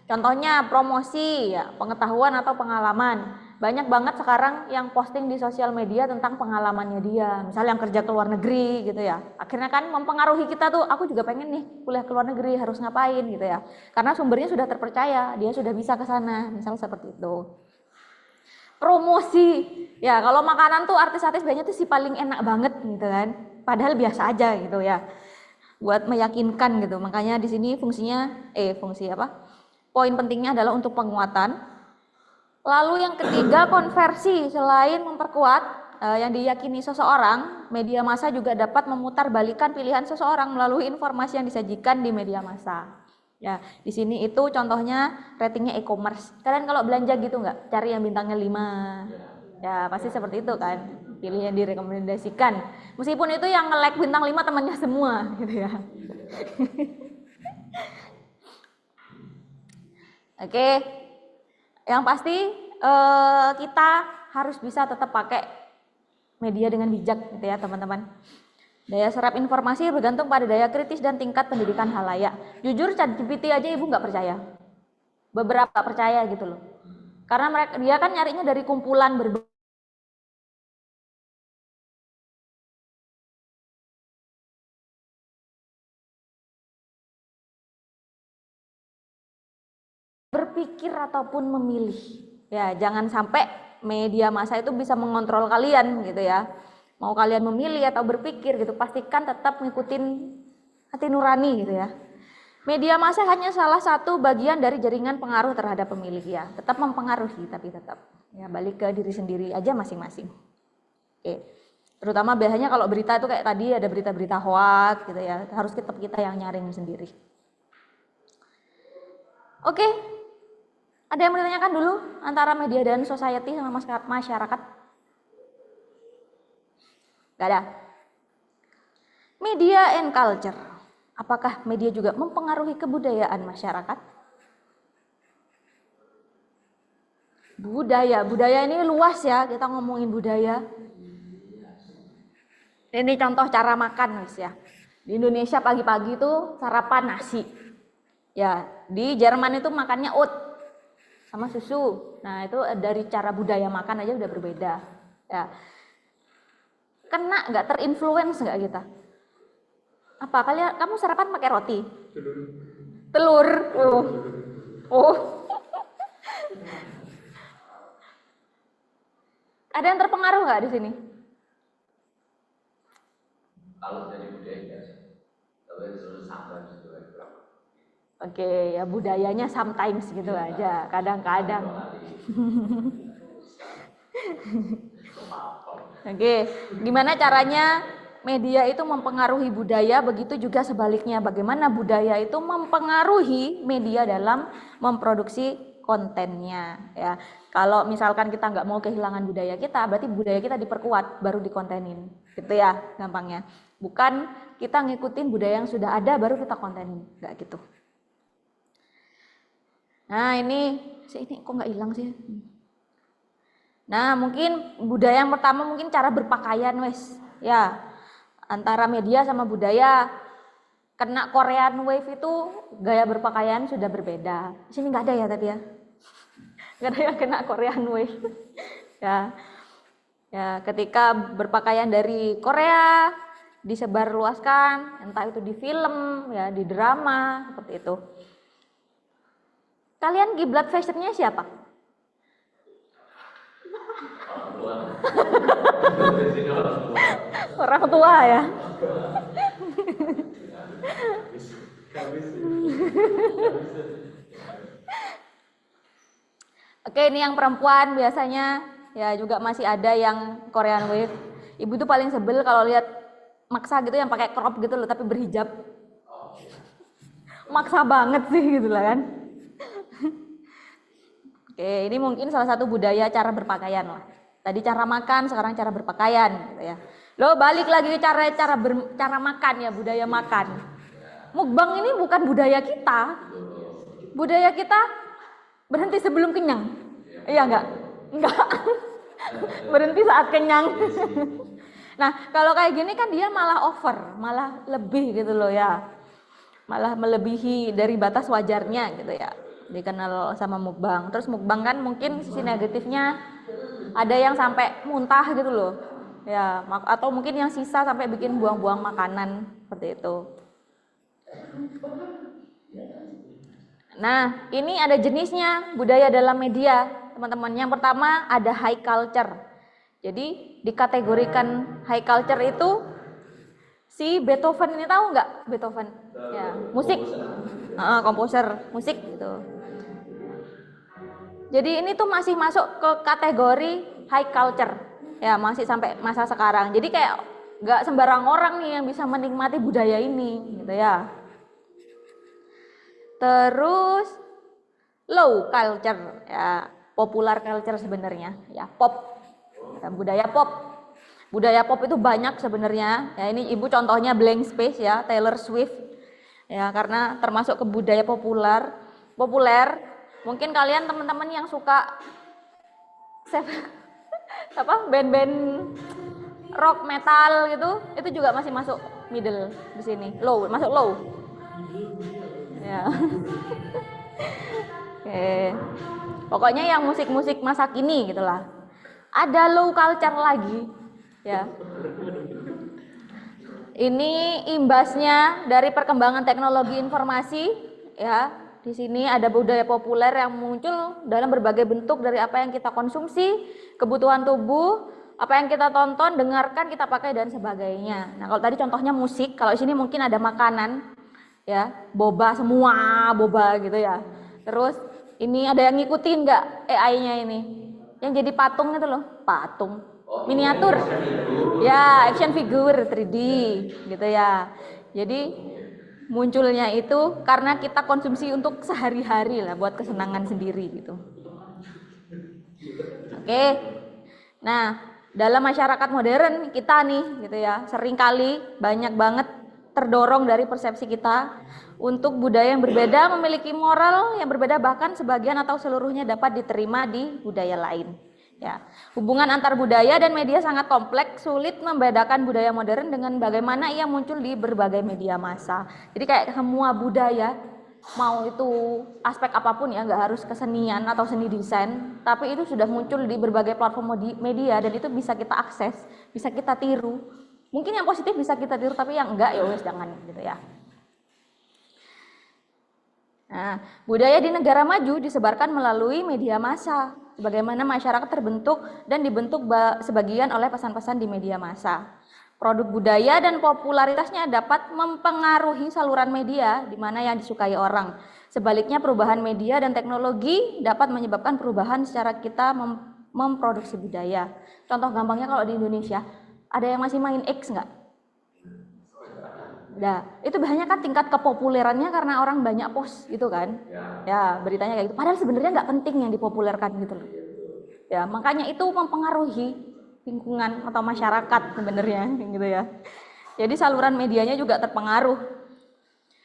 Contohnya promosi, ya, pengetahuan atau pengalaman. Banyak banget sekarang yang posting di sosial media tentang pengalamannya dia. Misalnya yang kerja ke luar negeri gitu ya. Akhirnya kan mempengaruhi kita tuh, aku juga pengen nih kuliah ke luar negeri, harus ngapain gitu ya. Karena sumbernya sudah terpercaya, dia sudah bisa ke sana, misalnya seperti itu. promosi. Ya, kalau makanan tuh artis-artis biasanya tuh si paling enak banget gitu kan. Padahal biasa aja gitu ya. Buat meyakinkan gitu. Makanya di sini fungsi apa? Poin pentingnya adalah untuk penguatan. Lalu yang ketiga konversi. Selain memperkuat yang diyakini seseorang, media massa juga dapat memutarbalikkan pilihan seseorang melalui informasi yang disajikan di media massa. Ya, di sini itu contohnya ratingnya e-commerce. Kalian kalau belanja gitu nggak? Cari yang bintangnya 5. Ya, pasti seperti itu kan. Pilih yang direkomendasikan. Meskipun itu yang nge-like bintang 5 temannya semua gitu ya. Oke. Yang pasti kita harus bisa tetap pakai media dengan bijak gitu ya, teman-teman. Daya serap informasi bergantung pada daya kritis dan tingkat pendidikan halayak. Jujur ChatGPT aja ibu nggak percaya. Beberapa percaya gitu loh. Karena dia kan nyarinya dari kumpulan berpikir ataupun memilih. Ya, jangan sampai media massa itu bisa mengontrol kalian gitu ya. Mau kalian memilih atau berpikir gitu, pastikan tetap ngikutin hati nurani gitu ya. Media massa hanya salah satu bagian dari jaringan pengaruh terhadap pemilih ya. Tetap mempengaruhi tapi tetap ya balik ke diri sendiri aja masing-masing. Oke. Terutama biasanya kalau berita itu kayak tadi ada berita-berita hoax gitu ya. Harus tetap kita yang nyaring sendiri. Oke. Ada yang menanyakan dulu antara media dan society sama masyarakat? Gak ada. Media and culture. Apakah media juga mempengaruhi kebudayaan masyarakat? Budaya ini luas ya, kita ngomongin budaya. Ini contoh cara makan guys ya. Di Indonesia pagi-pagi itu sarapan nasi. Ya, di Jerman itu makannya oat sama susu. Nah, itu dari cara budaya makan aja udah berbeda. Ya. Kena nggak terinfluence nggak kita? Apa kamu sarapan pakai roti? Telur. Oh. Ada yang terpengaruh nggak di sini? Kalau dari budaya biasa, tapi disuruh sometimes itu berapa? Oke, ya budayanya sometimes gitu aja, kadang-kadang. Oke, gimana caranya media itu mempengaruhi budaya, begitu juga sebaliknya. Bagaimana budaya itu mempengaruhi media dalam memproduksi kontennya. Ya, kalau misalkan kita nggak mau kehilangan budaya kita, berarti budaya kita diperkuat, baru dikontenin. Gitu ya, gampangnya. Bukan kita ngikutin budaya yang sudah ada, baru kita kontenin. Nggak gitu. Nah ini kok nggak hilang sih? Nah mungkin budaya yang pertama mungkin cara berpakaian wes ya, antara media sama budaya. Kena Korean Wave itu gaya berpakaian sudah berbeda. Di sini nggak ada ya tapi ya, nggak ada yang kena Korean Wave. Ya ketika berpakaian dari Korea disebarluaskan, entah itu di film ya, di drama seperti itu. Kalian kiblat fashionnya siapa? Orang tua ya. Oke, ini yang perempuan biasanya ya juga masih ada yang Korean Wave. Ibu tuh paling sebel kalau lihat maksa gitu yang pakai crop gitu loh tapi berhijab. Maksa banget sih gitu lah kan. Oke, ini mungkin salah satu budaya cara berpakaian lah. Tadi cara makan, sekarang cara berpakaian gitu ya. Lo balik lagi ke cara makan ya, budaya makan. Mukbang ini bukan budaya kita. Budaya kita berhenti sebelum kenyang. Iya enggak? Enggak. Berhenti saat kenyang. Nah, kalau kayak gini kan dia malah over, malah lebih gitu loh ya. Malah melebihi dari batas wajarnya gitu ya. Dikenal sama mukbang. Terus mukbang kan mungkin sisi negatifnya ada yang sampai muntah gitu loh. Ya, atau mungkin yang sisa sampai bikin buang-buang makanan seperti itu. Nah, ini ada jenisnya budaya dalam media, teman-teman. Yang pertama ada high culture. Jadi dikategorikan high culture itu si Beethoven ini, tahu nggak Beethoven? Ya, musik, komposer musik gitu. Jadi ini tuh masih masuk ke kategori high culture, ya masih sampai masa sekarang. Jadi kayak nggak sembarang orang nih yang bisa menikmati budaya ini, gitu ya. Terus low culture, ya popular culture sebenarnya, ya pop, ya, budaya pop. Budaya pop itu banyak sebenarnya. Ya ini Ibu contohnya Blank Space ya, Taylor Swift. Ya karena termasuk ke budaya populer. Mungkin kalian teman-teman yang suka band-band rock metal gitu, itu juga masih masuk middle di sini. Low, masuk low. Ya. Oke. Pokoknya yang musik-musik masa kini gitulah. Ada low culture lagi, ya. Ini imbasnya dari perkembangan teknologi informasi, ya. Di sini ada budaya populer yang muncul dalam berbagai bentuk dari apa yang kita konsumsi, kebutuhan tubuh, apa yang kita tonton, dengarkan, kita pakai dan sebagainya. Nah, kalau tadi contohnya musik, kalau di sini mungkin ada makanan, ya, boba semua, boba gitu ya. Terus ini ada yang ngikutin nggak AI-nya ini? Yang jadi patung itu loh, patung miniatur, ya, action figure 3D gitu ya. Jadi munculnya itu karena kita konsumsi untuk sehari-hari lah, buat kesenangan sendiri gitu. Oke, nah dalam masyarakat modern kita nih gitu ya, seringkali banyak banget terdorong dari persepsi kita untuk budaya yang berbeda memiliki moral yang berbeda, bahkan sebagian atau seluruhnya dapat diterima di budaya lain. Ya, hubungan antar budaya dan media sangat kompleks, sulit membedakan budaya modern dengan bagaimana ia muncul di berbagai media massa. Jadi kayak semua budaya, mau itu aspek apapun ya, nggak harus kesenian atau seni desain, tapi itu sudah muncul di berbagai platform media dan itu bisa kita akses, bisa kita tiru. Mungkin yang positif bisa kita tiru, tapi yang enggak ya wes jangan gitu ya. Nah, budaya di negara maju disebarkan melalui media massa. Bagaimana masyarakat terbentuk dan dibentuk sebagian oleh pesan-pesan di media massa. Produk budaya dan popularitasnya dapat mempengaruhi saluran media di mana yang disukai orang. Sebaliknya perubahan media dan teknologi dapat menyebabkan perubahan secara kita memproduksi budaya. Contoh gampangnya kalau di Indonesia, ada yang masih main X nggak? Nah, itu biasanya kan tingkat kepopulerannya karena orang banyak post gitu kan. Ya, beritanya kayak gitu. Padahal sebenarnya nggak penting yang dipopulerkan gitu loh. Ya, makanya itu mempengaruhi lingkungan atau masyarakat sebenarnya gitu ya. Jadi saluran medianya juga terpengaruh.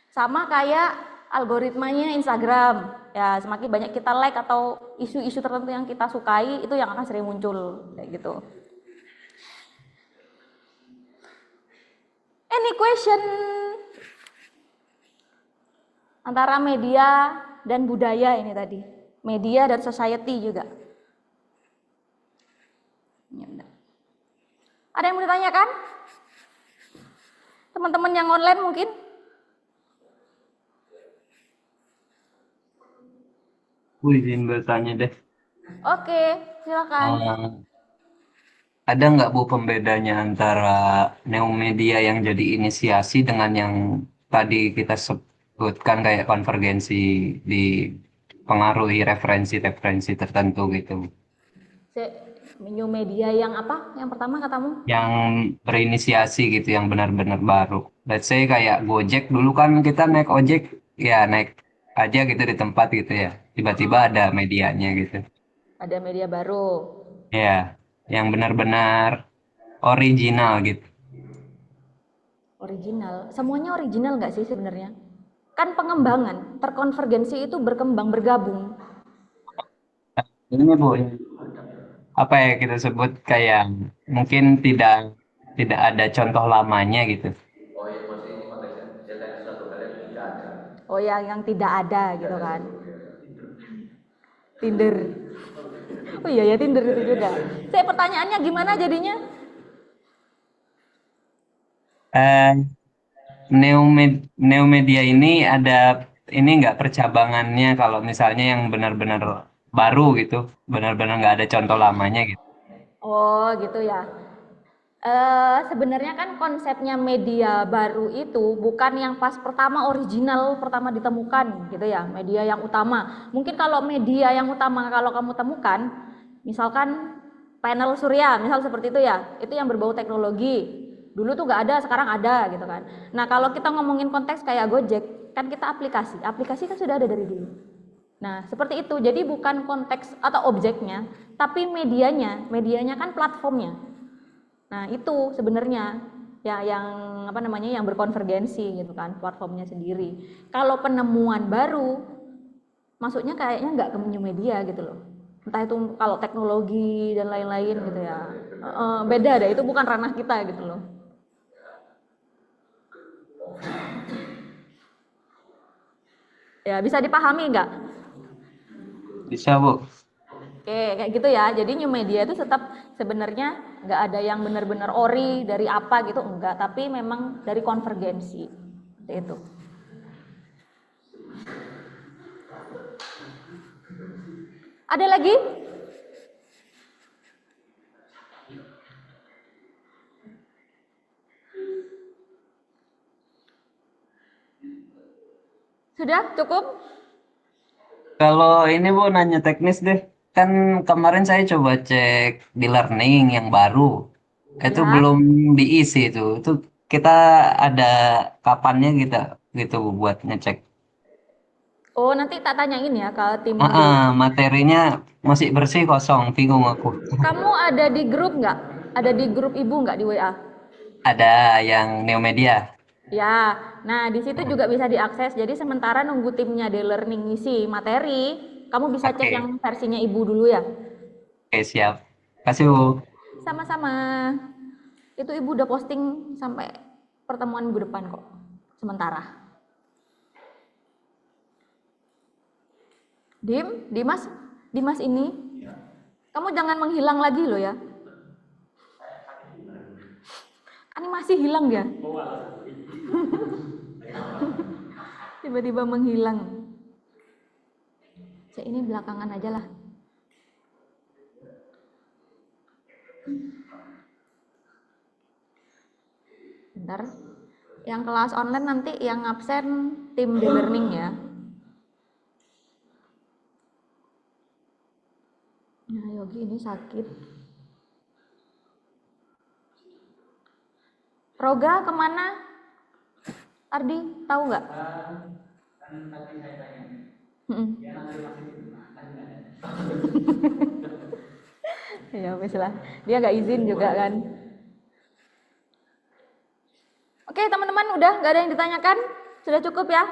Sama kayak algoritmanya Instagram. Ya, semakin banyak kita like atau isu-isu tertentu yang kita sukai, itu yang akan sering muncul kayak gitu. Any question antara media dan budaya ini tadi, media dan society juga. Ada yang mau ditanyakan? Teman-teman yang online mungkin? Izin bertanya deh. Oke, silakan. Ada nggak Bu pembedanya antara neomedia yang jadi inisiasi dengan yang tadi kita sebutkan kayak konvergensi dipengaruhi referensi-referensi tertentu gitu? New media yang apa? Yang pertama katamu? Yang berinisiasi gitu, yang benar-benar baru. Let's say kayak Gojek, dulu kan kita naik ojek, ya naik aja gitu di tempat gitu ya. Tiba-tiba ada medianya gitu. Ada media baru. Ya, yang benar-benar original gitu. Original, semuanya original nggak sih sebenarnya? Kan pengembangan, terkonvergensi itu berkembang, bergabung. Ini Bu, apa ya kita sebut kayak mungkin tidak ada contoh lamanya gitu. Oh ya, maksudnya ini konteksnya cetak suatu karya yang tidak ada. Oh ya, yang tidak ada gitu kan. Tinder. Oh iya ya, Tinder itu juga. Saya pertanyaannya gimana jadinya? Neomedia ini ada ini nggak percabangannya kalau misalnya yang benar-benar baru gitu, benar-benar nggak ada contoh lamanya gitu. Oh, gitu ya. Sebenarnya kan konsepnya media baru itu bukan yang pas pertama original pertama ditemukan gitu ya, media yang utama. Mungkin kalau media yang utama kalau kamu temukan, misalkan panel surya, misal seperti itu ya, itu yang berbau teknologi. Dulu tuh nggak ada, sekarang ada gitu kan. Nah kalau kita ngomongin konteks kayak Gojek, kan kita aplikasi kan sudah ada dari dulu. Nah seperti itu, jadi bukan konteks atau objeknya, tapi medianya kan platformnya. Nah, itu sebenarnya ya yang apa namanya yang berkonvergensi gitu kan, platformnya sendiri. Kalau penemuan baru masuknya kayaknya nggak ke new media gitu loh. Entah itu kalau teknologi dan lain-lain gitu ya. Beda deh, itu bukan ranah kita gitu loh. Ya, bisa dipahami nggak? Bisa, Bu. Oke, kayak gitu ya. Jadi new media itu tetap sebenarnya nggak ada yang benar-benar ori dari apa gitu, enggak. Tapi memang dari konvergensi. Seperti itu. Ada lagi? Sudah cukup? Kalau ini Bu nanya teknis deh. Kan kemarin saya coba cek di learning yang baru. Itu Ya. belum diisi itu. Itu kita ada kapannya gitu Bu buat ngecek. Oh, nanti tak tanyain ya ke tim. Materinya masih bersih kosong, bingung aku. Kamu ada di grup nggak? Ada di grup ibu nggak di WA? Ada yang Neo Media. Ya, nah di situ juga bisa diakses. Jadi sementara nunggu timnya di learning ngisi materi, kamu bisa cek yang versinya ibu dulu ya. Oke, siap. Kasih Bu. Sama-sama. Itu ibu udah posting sampai pertemuan minggu depan kok. Sementara. Dimas ini, kamu jangan menghilang lagi loh ya. Animasi hilang ya. Tiba-tiba menghilang. Saya ini belakangan aja lah. Bentar. Yang kelas online nanti yang absen tim di learning ya. Nah, Yogi ini sakit. Roga kemana? Ardi, tahu nggak? Ya wes lah, dia nggak izin juga kan. Oke teman-teman, udah nggak ada yang ditanyakan? Sudah cukup ya?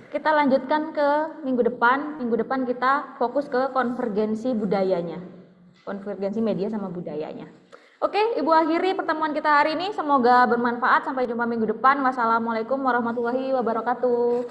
Kita lanjutkan ke minggu depan. Minggu depan kita fokus ke konvergensi budayanya. Konvergensi media sama budayanya. Oke, Ibu akhiri pertemuan kita hari ini. Semoga bermanfaat. Sampai jumpa minggu depan. Wassalamualaikum warahmatullahi wabarakatuh.